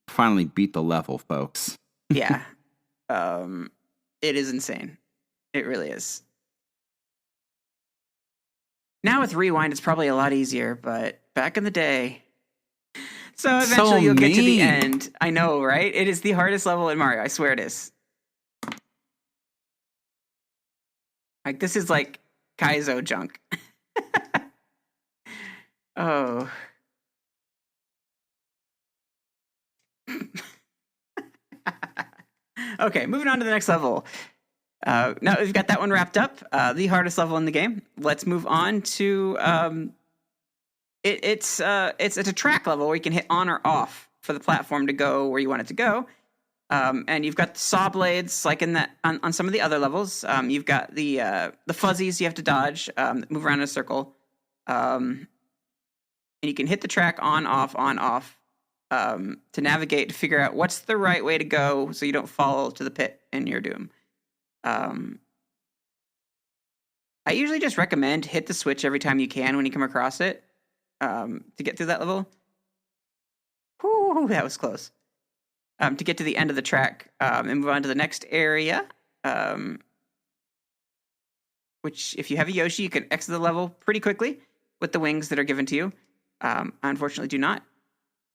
Speaker 1: finally beat the level, folks.
Speaker 2: Yeah, it is insane. It really is. Now with Rewind, it's probably a lot easier, but back in the day. So eventually you'll get to the end. I know, right? It is the hardest level in Mario. I swear it is. Like, this is like Kaizo junk. Oh. Okay, moving on to the next level. Now we've got that one wrapped up. The hardest level in the game. Let's move on to it's a track level where you can hit on or off for the platform to go where you want it to go. And you've got the saw blades like in that on some of the other levels. You've got the fuzzies you have to dodge, move around in a circle. And you can hit the track on off to navigate to figure out what's the right way to go so you don't fall to the pit and your doom. I usually just recommend hit the switch every time you can when you come across it to get through that level. Whew, that was close. To get to the end of the track and move on to the next area, which if you have a Yoshi, you can exit the level pretty quickly with the wings that are given to you. I unfortunately do not.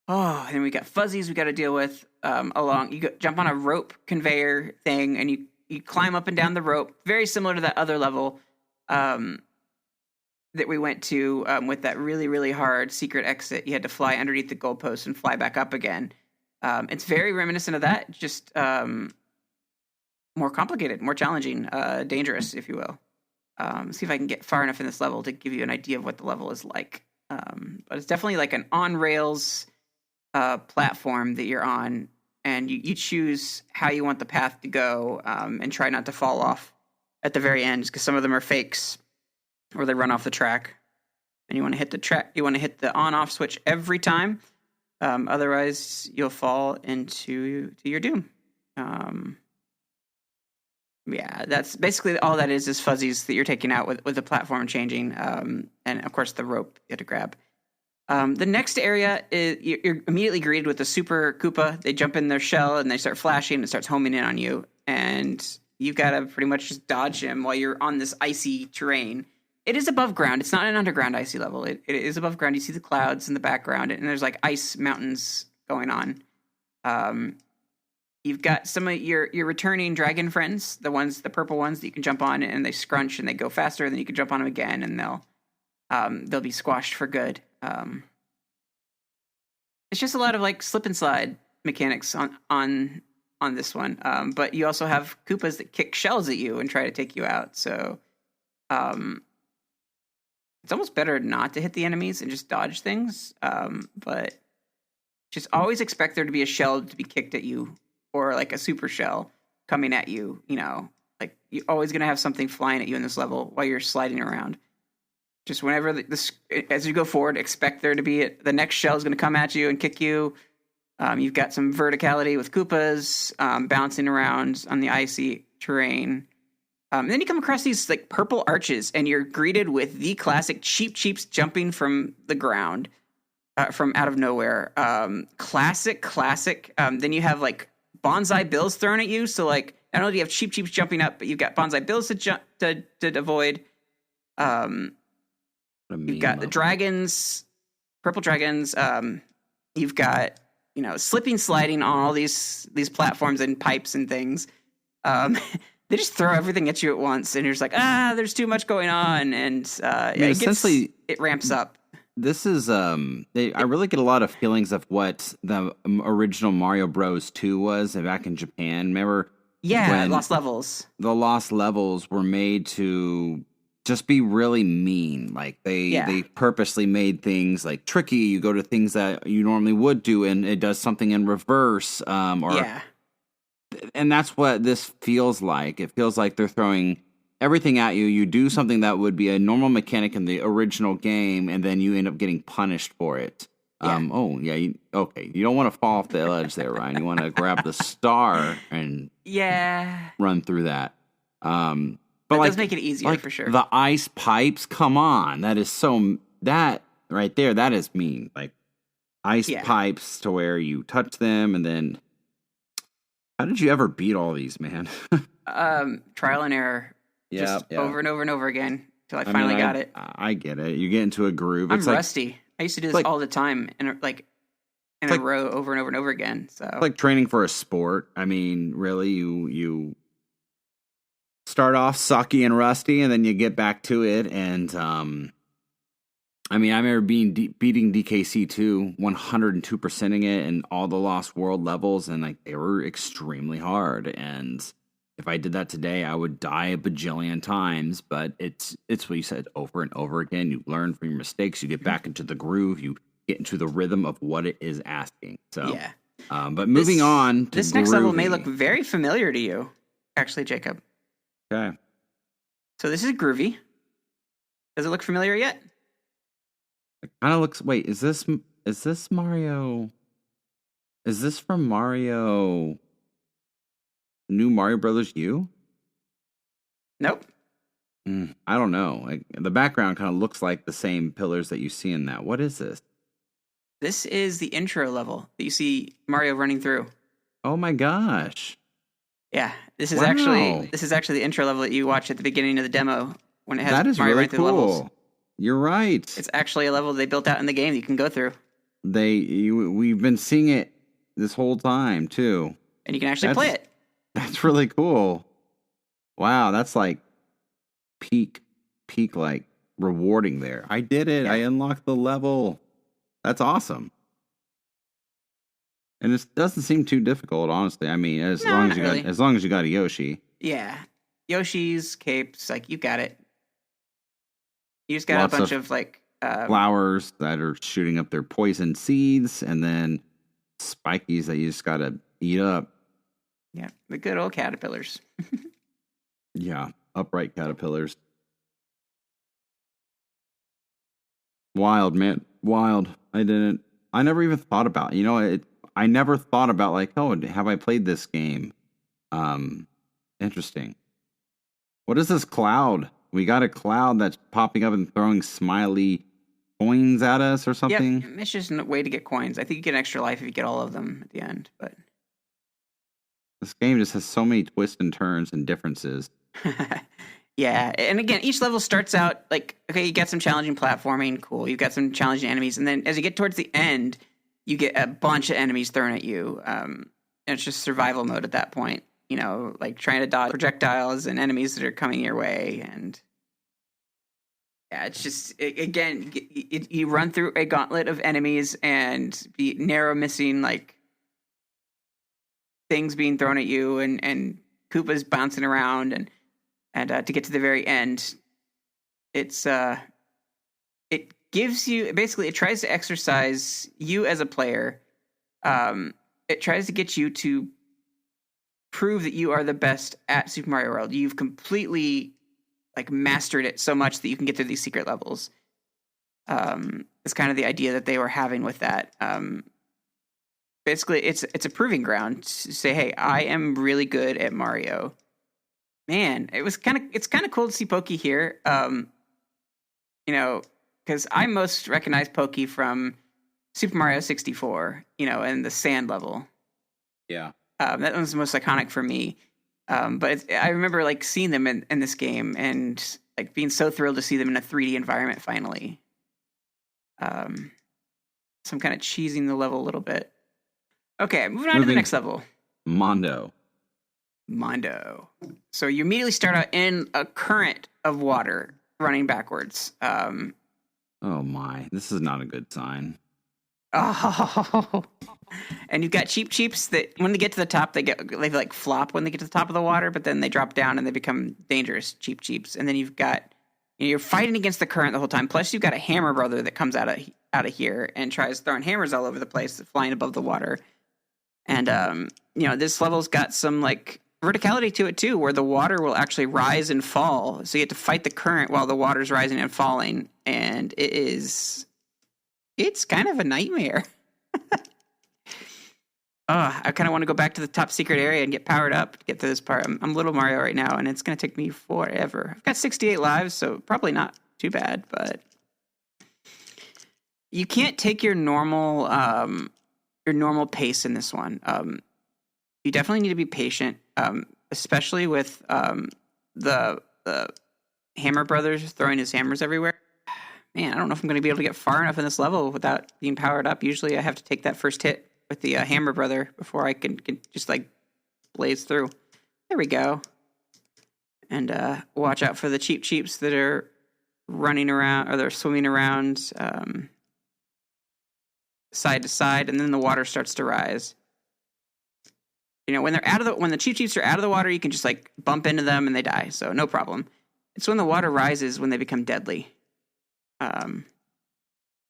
Speaker 2: Oh, and then we got fuzzies we got to deal with jump on a rope conveyor thing, and you climb up and down the rope, very similar to that other level that we went to with that really, really hard secret exit. You had to fly underneath the goalpost and fly back up again. It's very reminiscent of that, just more complicated, more challenging, dangerous, if you will. See if I can get far enough in this level to give you an idea of what the level is like. But it's definitely like an on-rails platform that you're on, and you choose how you want the path to go, and try not to fall off at the very end, because some of them are fakes, or they run off the track. And you want to hit the track. You want to hit the on-off switch every time. Otherwise, you'll fall into your doom. Yeah, that's basically all that is fuzzies that you're taking out with the platform changing, and of course the rope you have to grab. The next area is you're immediately greeted with the Super Koopa. They jump in their shell and they start flashing and it starts homing in on you, and you've got to pretty much just dodge him while you're on this icy terrain. It is above ground. It's not an underground icy level. It is above ground. You see the clouds in the background, and there's like ice mountains going on. You've got some of your returning dragon friends, the purple ones that you can jump on, and they scrunch and they go faster. Then you can jump on them again, and they'll be squashed for good. It's just a lot of like slip and slide mechanics on this one. But you also have Koopas that kick shells at you and try to take you out. So it's almost better not to hit the enemies and just dodge things. But just always expect there to be a shell to be kicked at you, or like a super shell coming at you. You know, like you're always going to have something flying at you in this level while you're sliding around. Just whenever as you go forward, expect there to be the next shell is going to come at you and kick you. You've got some verticality with Koopas bouncing around on the icy terrain. And then you come across these like purple arches, and you're greeted with the classic Cheeps jumping from the ground, from out of nowhere. Classic. Then you have like bonsai bills thrown at you. So like, not only do you have Cheeps jumping up, but you've got bonsai bills to avoid. You've got the dragons, purple dragons. You've got, slipping, sliding on all these platforms and pipes and things. They just throw everything at you at once, and you're just like, there's too much going on, and it ramps up.
Speaker 1: This is I really get a lot of feelings of what the original Mario Bros. 2 was back in Japan. Remember?
Speaker 2: Yeah, Lost Levels.
Speaker 1: The Lost Levels were made to just be really mean. Like they purposely made things like tricky. You go to things that you normally would do, and it does something in reverse. And that's what this feels like. It feels like they're throwing everything at you. You do something that would be a normal mechanic in the original game, and then you end up getting punished for it.
Speaker 2: Yeah.
Speaker 1: You don't want to fall off the ledge there, Ryan. You want to grab the star and run through that. But
Speaker 2: that does make it easier for sure.
Speaker 1: The ice pipes, come on. That right there, that is mean. Like ice pipes to where you touch them, and then how did you ever beat all these, man?
Speaker 2: Trial and error. Over and over and over again until I finally got it.
Speaker 1: I get it. You get into a groove.
Speaker 2: I'm rusty. I used to do this all the time, and in a row over and over and over again. So
Speaker 1: it's like training for a sport. I mean, really, you start off sucky and rusty, and then you get back to it. And I remember beating DKC 2, 102%ing it, and all the Lost World levels, and like they were extremely hard. And if I did that today, I would die a bajillion times. But it's what you said, over and over again. You learn from your mistakes. You get back into the groove. You get into the rhythm of what it is asking. So but moving on to
Speaker 2: this next level may look very familiar to you, actually, Jacob.
Speaker 1: Okay.
Speaker 2: So this is Groovy. Does it look familiar yet?
Speaker 1: It kind of looks. Wait, is this Mario? Is this from Mario? New Mario Brothers U?
Speaker 2: Nope.
Speaker 1: I don't know. Like, the background kind of looks like the same pillars that you see in that. What is this?
Speaker 2: This is the intro level that you see Mario running through.
Speaker 1: Oh my gosh.
Speaker 2: Yeah, this is actually the intro level that you watch at the beginning of the demo when it has
Speaker 1: that is
Speaker 2: Mario
Speaker 1: really
Speaker 2: running through the levels.
Speaker 1: You're right.
Speaker 2: It's actually a level they built out in the game that you can go through.
Speaker 1: We've been seeing it this whole time too,
Speaker 2: and you can actually play it.
Speaker 1: That's really cool. Wow, that's like peak like rewarding there. I did it. Yeah. I unlocked the level. That's awesome. And it doesn't seem too difficult, honestly. I mean, as long as you got a Yoshi.
Speaker 2: Yeah. Yoshi's, capes, like you got it. You just got a bunch of like
Speaker 1: flowers that are shooting up their poison seeds, and then spikies that you just gotta eat up.
Speaker 2: Yeah, the good old caterpillars.
Speaker 1: Yeah, upright caterpillars. Wild, man. Wild. I never even thought about it. I never thought about like, oh, have I played this game? Interesting. What is this cloud? We got a cloud that's popping up and throwing smiley coins at us or something?
Speaker 2: Yep, it's just a way to get coins. I think you get an extra life if you get all of them at the end, but
Speaker 1: this game just has so many twists and turns and differences.
Speaker 2: Yeah, and again, each level starts out like, okay, you got some challenging platforming, cool. You've got some challenging enemies, and then as you get towards the end, you get a bunch of enemies thrown at you. And it's just survival mode at that point. You know, like trying to dodge projectiles and enemies that are coming your way, and yeah, it's just again, you run through a gauntlet of enemies and be narrow missing like things being thrown at you, and Koopas bouncing around, and to get to the very end, it gives you basically, it tries to exercise you as a player. It tries to get you to prove that you are the best at Super Mario World. You've completely like mastered it so much that you can get through these secret levels. It's kind of the idea that they were having with that. Basically, it's a proving ground to say, hey, I am really good at Mario. Man, it's kind of cool to see Pokey here. You know, because I most recognize Pokey from Super Mario 64, you know, and the sand level.
Speaker 1: Yeah.
Speaker 2: That one's the most iconic for me. But I remember like seeing them in this game and like being so thrilled to see them in a 3D environment finally. So I'm kind of cheesing the level a little bit. Okay, moving on to the next level.
Speaker 1: Mondo.
Speaker 2: So you immediately start out in a current of water running backwards.
Speaker 1: Oh my, this is not a good sign.
Speaker 2: Oh, and you've got Cheeps that when they get to the top, they like flop when they get to the top of the water, but then they drop down and they become dangerous Cheeps. And then you're fighting against the current the whole time. Plus, you've got a Hammer Brother that comes out of here and tries throwing hammers all over the place, flying above the water. And you know, this level's got some like verticality to it too, where the water will actually rise and fall. So you have to fight the current while the water's rising and falling, and it's kind of a nightmare. I kind of want to go back to the top secret area and get powered up to get to this part. I'm Little Mario right now, and it's going to take me forever. I've got 68 lives, so probably not too bad, but you can't take your normal pace in this one. You definitely need to be patient, especially with the Hammer Brothers throwing his hammers everywhere. Man, I don't know if I'm going to be able to get far enough in this level without being powered up. Usually I have to take that first hit with the Hammer Brother before I can just like blaze through. There we go. And watch out for the Cheeps that are running around, or they're swimming around side to side, and then the water starts to rise. You know, when the Cheeps are out of the water, you can just like bump into them and they die, so no problem. It's when the water rises when they become deadly.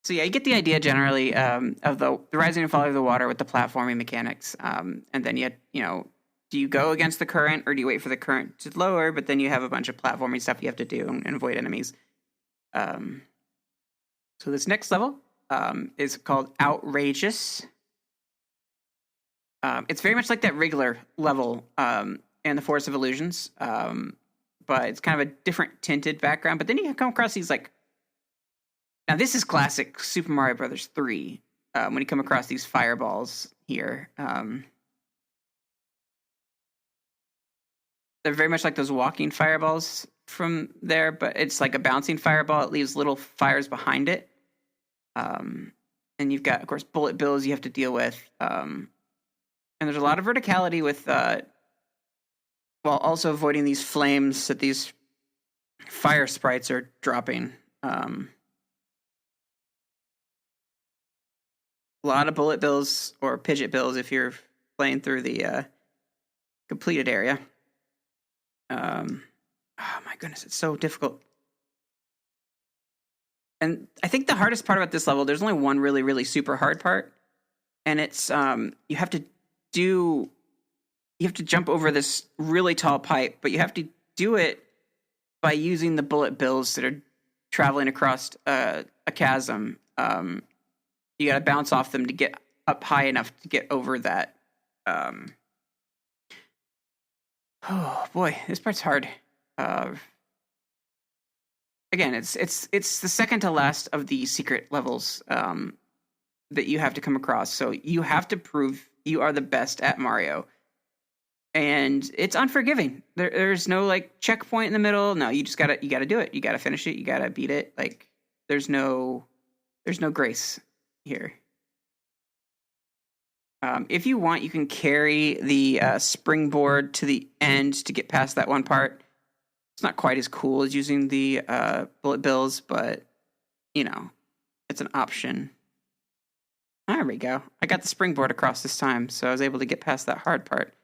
Speaker 2: So yeah, you get the idea generally of the rising and falling of the water with the platforming mechanics. And then you know, do you go against the current or do you wait for the current to lower? But then you have a bunch of platforming stuff you have to do and avoid enemies. So this next level is called Outrageous. It's very much like that regular level in the Forest of Illusions, but it's kind of a different tinted background. But then you come across these like, now this is classic Super Mario Brothers 3. When you come across these fireballs here, they're very much like those walking fireballs from there, but it's like a bouncing fireball. It leaves little fires behind it. And you've got, of course, bullet bills you have to deal with. And there's a lot of verticality with, while also avoiding these flames that these fire sprites are dropping. A lot of bullet bills or Pidgeot bills if you're playing through the completed area. Oh my goodness, it's so difficult. And I think the hardest part about this level, there's only one really, really super hard part, and it's you have to jump over this really tall pipe, but you have to do it by using the bullet bills that are traveling across a chasm. You got to bounce off them to get up high enough to get over that. Oh boy, this part's hard. Again, it's the second to last of the secret levels that you have to come across. So you have to prove you are the best at Mario. and it's unforgiving. There's no like checkpoint in the middle. No, you gotta do it. You gotta finish it. You gotta beat it. Like there's no grace here. If you want, you can carry the springboard to the end to get past that one part. It's not quite as cool as using the bullet bills, but it's an option. There we go. I got the springboard across this time, so I was able to get past that hard part.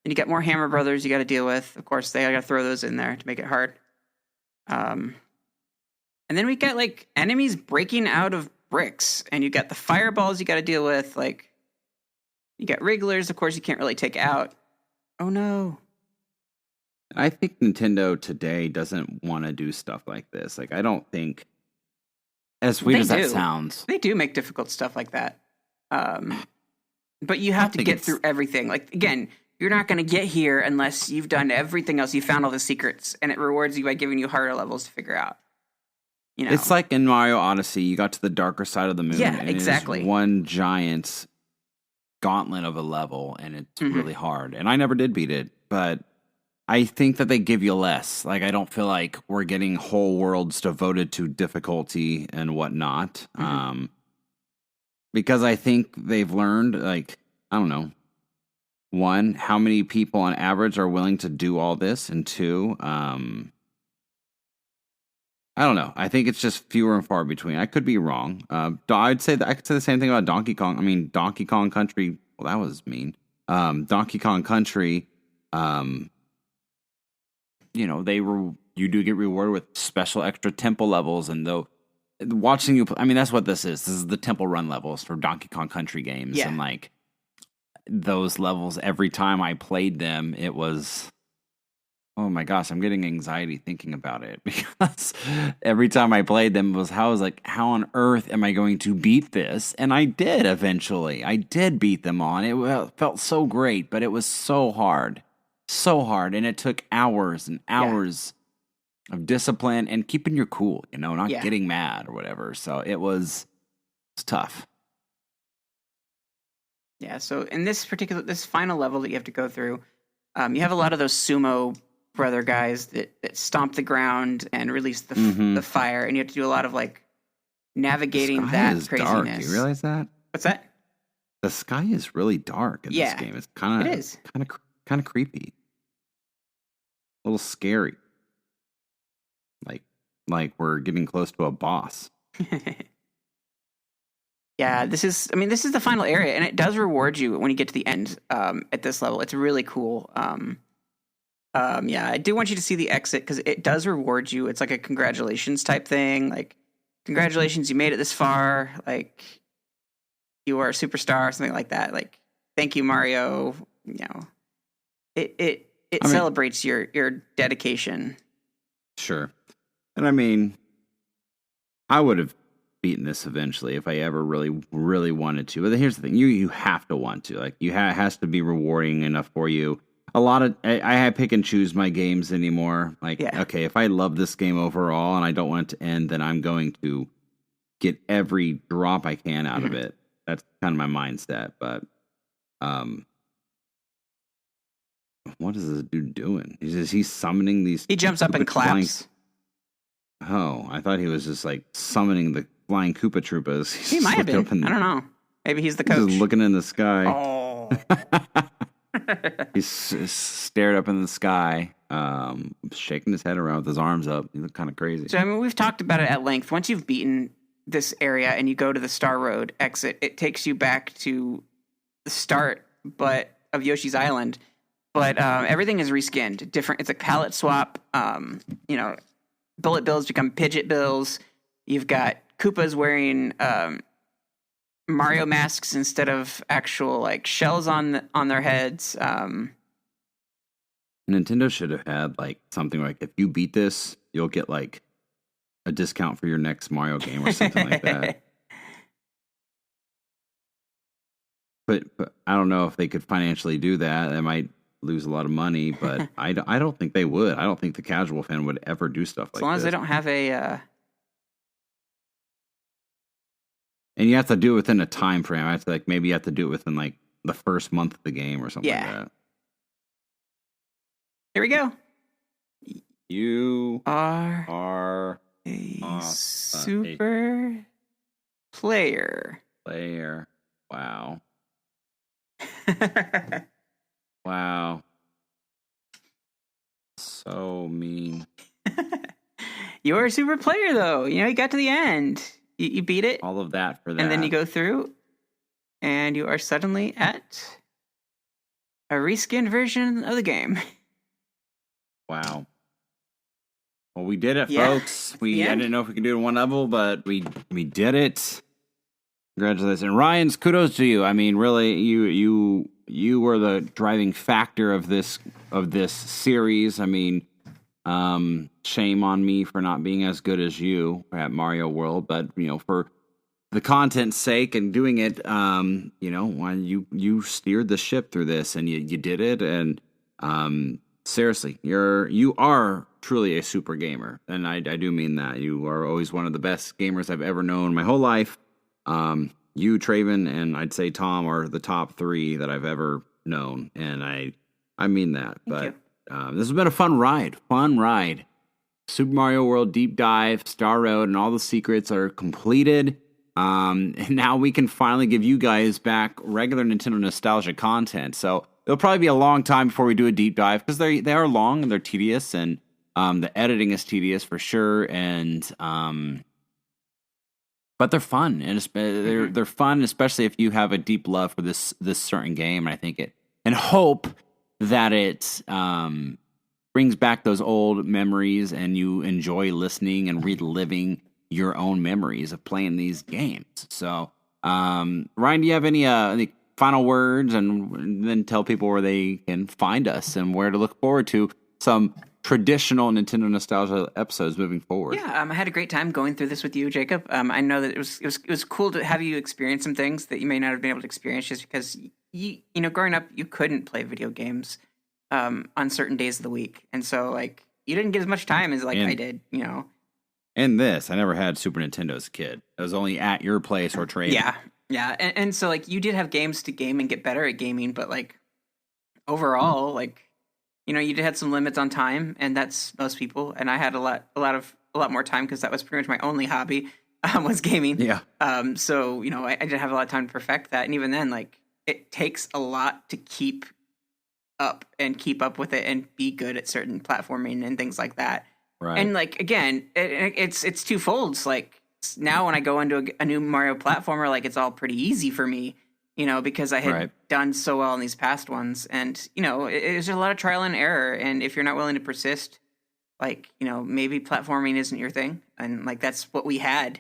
Speaker 2: And you got more Hammer Brothers you got to deal with. Of course, they got to throw those in there to make it hard. And then we got like enemies breaking out of bricks, and you got the fireballs you got to deal with. Like you got Wrigglers, of course, you can't really take out. Oh no.
Speaker 1: I think Nintendo today doesn't want to do stuff like this. Like, I don't think, as weird as that sounds,
Speaker 2: they do make difficult stuff like that. But you have to get through everything. Like, again, you're not going to get here unless you've done everything else. You found all the secrets, and it rewards you by giving you harder levels to figure out.
Speaker 1: It's like in Mario Odyssey, you got to the darker side of the moon.
Speaker 2: Yeah, exactly.
Speaker 1: It's one giant gauntlet of a level, and it's really hard. And I never did beat it, but I think that they give you less. Like, I don't feel like we're getting whole worlds devoted to difficulty and whatnot. Because I think they've learned, like, I don't know, one, how many people on average are willing to do all this? And two, I don't know. I think it's just fewer and far between. I could be wrong. I'd say that I could say the same thing about Donkey Kong. I mean, Donkey Kong Country. Well, that was mean. Donkey Kong Country. You do get rewarded with special extra temple levels, and though watching you, I mean, that's what this is. This is the temple run levels for Donkey Kong Country games, and like those levels, every time I played them, it was. Oh my gosh, I'm getting anxiety thinking about it because every time I played them, I was like, how on earth am I going to beat this? And I did eventually. I did beat them all. It felt so great, but it was so hard. So hard. And it took hours and hours of discipline and keeping your cool, not getting mad or whatever. So it's tough.
Speaker 2: Yeah, so in this final level that you have to go through, you have a lot of those sumo brother guys that stomp the ground and release the fire, and you have to do a lot of like navigating that craziness.
Speaker 1: Dark. Do you realize that?
Speaker 2: What's that?
Speaker 1: The sky is really dark in this game. It's kind of creepy, a little scary. Like we're getting close to a boss.
Speaker 2: Yeah, this is the final area, and it does reward you when you get to the end. At this level, it's really cool. I do want you to see the exit because it does reward you. It's like a congratulations type thing. Like, congratulations, you made it this far. Like, you are a superstar, or something like that. Like, thank you, Mario. It celebrates your dedication.
Speaker 1: Sure. And I mean, I would have beaten this eventually if I ever really, really wanted to. But here's the thing. You have to want to. Like, it has to be rewarding enough for you. I pick and choose my games anymore. Like, okay, if I love this game overall and I don't want it to end, then I'm going to get every drop I can out of it. That's kind of my mindset. But, what is this dude doing? He's summoning these.
Speaker 2: He jumps up and claps.
Speaker 1: Oh, I thought he was just like summoning the flying Koopa Troopas.
Speaker 2: He might have been. I don't know. Maybe he's the coach.
Speaker 1: He's looking in the sky.
Speaker 2: Oh.
Speaker 1: He's stared up in the sky, shaking his head around with his arms up. He looked kind of crazy.
Speaker 2: So, I mean, we've talked about it at length. Once you've beaten this area and you go to the Star Road exit, it takes you back to the start of Yoshi's Island. But everything is reskinned. Different. It's a palette swap. Bullet bills become Pidget bills. You've got Koopas wearing Mario masks instead of actual like shells on their heads.
Speaker 1: Nintendo should have had like something like, if you beat this, you'll get like a discount for your next Mario game or something like that. But I don't know if they could financially do that. They might lose a lot of money, but I don't think they would. I don't think the casual fan would ever do stuff like this.
Speaker 2: As long as they don't have a...
Speaker 1: And you have to do it within a time frame. Maybe you have to do it within like the first month of the game or something like that.
Speaker 2: Here we go.
Speaker 1: You
Speaker 2: Are
Speaker 1: are
Speaker 2: a super player.
Speaker 1: Wow. Wow. So mean.
Speaker 2: You're a super player, though. You got to the end. You beat it.
Speaker 1: All of that for that.
Speaker 2: And then you go through, and you are suddenly at a reskinned version of the game.
Speaker 1: Wow. Well, we did it,
Speaker 2: Yeah.
Speaker 1: folks. I didn't know if we could do it in one level, but we did it. Congratulations. And Ryan's kudos to you. I mean, really, you were the driving factor of this series. I mean, shame on me for not being as good as you at Mario World, but for the content's sake and doing it, when you steered the ship through this and you did it, and seriously, you are truly a super gamer, and I do mean that. You are always one of the best gamers I've ever known my whole life. You, Traven, and I'd say Tom are the top 3 that I've ever known, and I mean that. But this has been a fun ride. Super Mario World Deep Dive, Star Road, and all the secrets are completed. And now we can finally give you guys back regular Nintendo nostalgia content. So it'll probably be a long time before we do a deep dive, because they are long and they're tedious, and the editing is tedious for sure. And but they're fun, and they're fun, especially if you have a deep love for this certain game. And I think and hope that it brings back those old memories, and you enjoy listening and reliving your own memories of playing these games. So, Ryan, do you have any final words, and then tell people where they can find us and where to look forward to some traditional Nintendo nostalgia episodes moving forward?
Speaker 2: Yeah, I had a great time going through this with you, Jacob. I know that it was cool to have you experience some things that you may not have been able to experience just because growing up you couldn't play video games on certain days of the week, and so you didn't get as much time as I did.
Speaker 1: And this, I never had Super Nintendo as a kid. I was only at your place or trading.
Speaker 2: Yeah, and so you did have games to game and get better at gaming, but overall, you did have some limits on time, and that's most people. And I had a lot more time because that was pretty much my only hobby was gaming.
Speaker 1: Yeah.
Speaker 2: So I did have a lot of time to perfect that, and even then, it takes a lot to keep up with it and be good at certain platforming and things like that.
Speaker 1: Right.
Speaker 2: And again, it's twofold. Now when I go into a new Mario platformer, it's all pretty easy for me, because I had done so well in these past ones. And, there's a lot of trial and error. And if you're not willing to persist, maybe platforming isn't your thing. And that's what we had,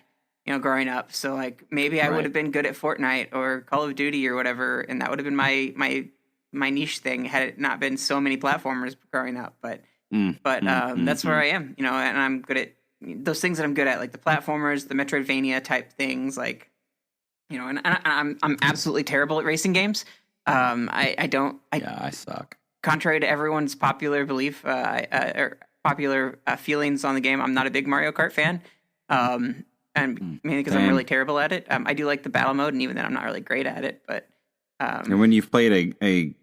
Speaker 2: growing up. So maybe I would have been good at Fortnite or Call of Duty or whatever. And that would have been my niche thing had it not been so many platformers growing up. But that's where I am, and I'm good at those things that I'm good at, like the platformers, the Metroidvania type things, and I'm absolutely terrible at racing games. I
Speaker 1: suck.
Speaker 2: Contrary to everyone's popular belief, or popular feelings on the game, I'm not a big Mario Kart fan. And mainly because I'm really terrible at it. I do like the battle mode, and even then I'm not really great at it, but
Speaker 1: and when you've played an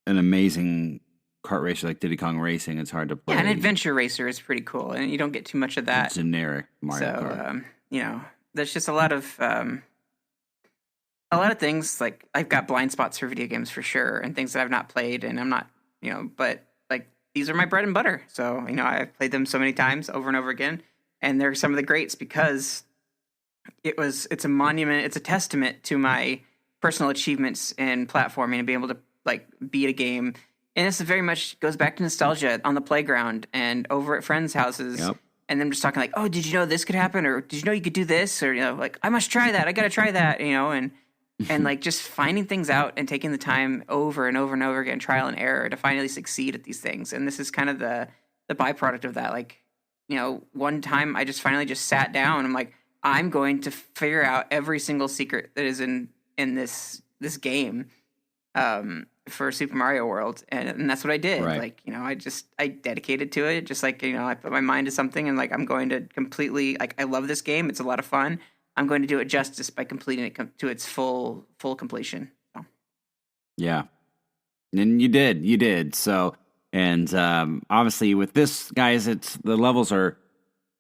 Speaker 1: amazing kart racer like Diddy Kong Racing, it's hard to play.
Speaker 2: Yeah, an adventure racer is pretty cool, and you don't get too much of that.
Speaker 1: Generic Mario Kart.
Speaker 2: There's just a lot of things. I've got blind spots for video games for sure, and things that I've not played, and I'm not, but these are my bread and butter. So I've played them so many times over and over again, and they're some of the greats because it's a monument, it's a testament to my personal achievements in platforming and being able to beat a game. And this very much goes back to nostalgia on the playground and over at friends' houses.
Speaker 1: Yep.
Speaker 2: And them just talking oh, did you know this could happen? Or did you know you could do this? Or, I must try that. I got to try that, and just finding things out and taking the time over and over and over again, trial and error to finally succeed at these things. And this is kind of the byproduct of that. One time I just finally just sat down. I'm I'm going to figure out every single secret that is in this game. For Super Mario World, and that's what I did.
Speaker 1: Right.
Speaker 2: I dedicated to it. Just I put my mind to something, and I'm going to completely I love this game. It's a lot of fun. I'm going to do it justice by completing it to its full completion. So.
Speaker 1: Yeah, and you did. So And obviously with this, guys, the levels are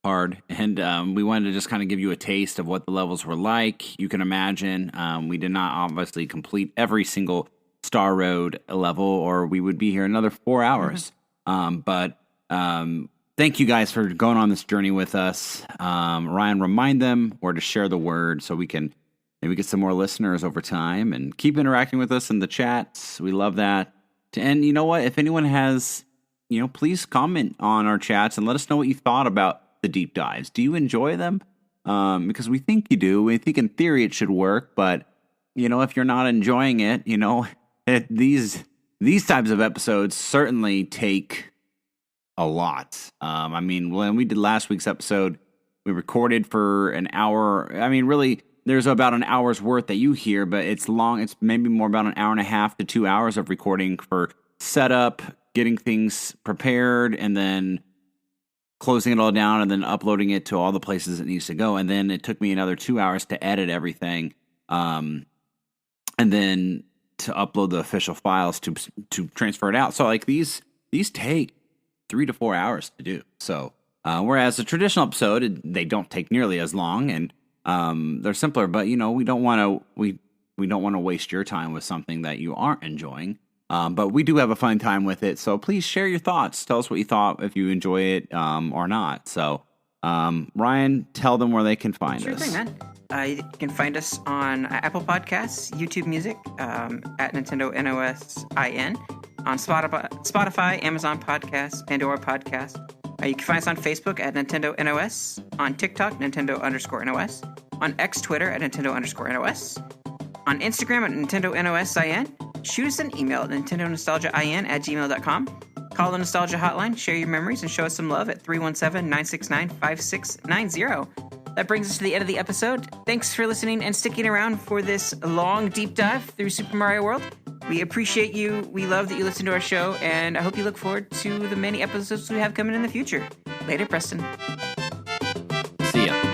Speaker 1: hard, and we wanted to just kind of give you a taste of what the levels were like. You can imagine we did not obviously complete every single Star Road level, or we would be here another 4 hours. But thank you guys for going on this journey with us. Ryan, remind them where to share the word so we can maybe get some more listeners over time, and keep interacting with us in the chats. We love that. And you know what? If anyone has, please comment on our chats and let us know what you thought about the deep dives. Do you enjoy them? Because we think you do. We think in theory it should work, but if you're not enjoying it, these types of episodes certainly take a lot. I mean, when we did last week's episode, we recorded for an hour. I mean, really, there's about an hour's worth that you hear, but it's long. It's maybe more about an hour and a half to 2 hours of recording for setup, getting things prepared, and then closing it all down, and then uploading it to all the places it needs to go. And then it took me another 2 hours to edit everything, and then to upload the official files to transfer it out. So like these take 3 to 4 hours to do. So whereas a traditional episode, they don't take nearly as long, and they're simpler. But we don't want to waste your time with something that you aren't enjoying. But we do have a fun time with it. So please share your thoughts. Tell us what you thought, if you enjoy it or not. So Ryan, tell them where they can find us.
Speaker 2: Sure thing, man. You can find us on Apple Podcasts, YouTube Music, at Nintendonostalgiain, on Spotify, Amazon Podcasts, Pandora Podcasts. You can find us on Facebook at Nintendo NOS, on TikTok, Nintendo_NOS, on X Twitter at Nintendo_NOS, on Instagram at Nintendonostalgiain. Shoot us an email at Nintendonostalgiain@gmail.com. Call the Nostalgia Hotline, share your memories, and show us some love at 317-969-5690. That brings us to the end of the episode. Thanks for listening and sticking around for this long deep dive through Super Mario World. We appreciate you. We love that you listen to our show, and I hope you look forward to the many episodes we have coming in the future. Later, Preston.
Speaker 1: See ya.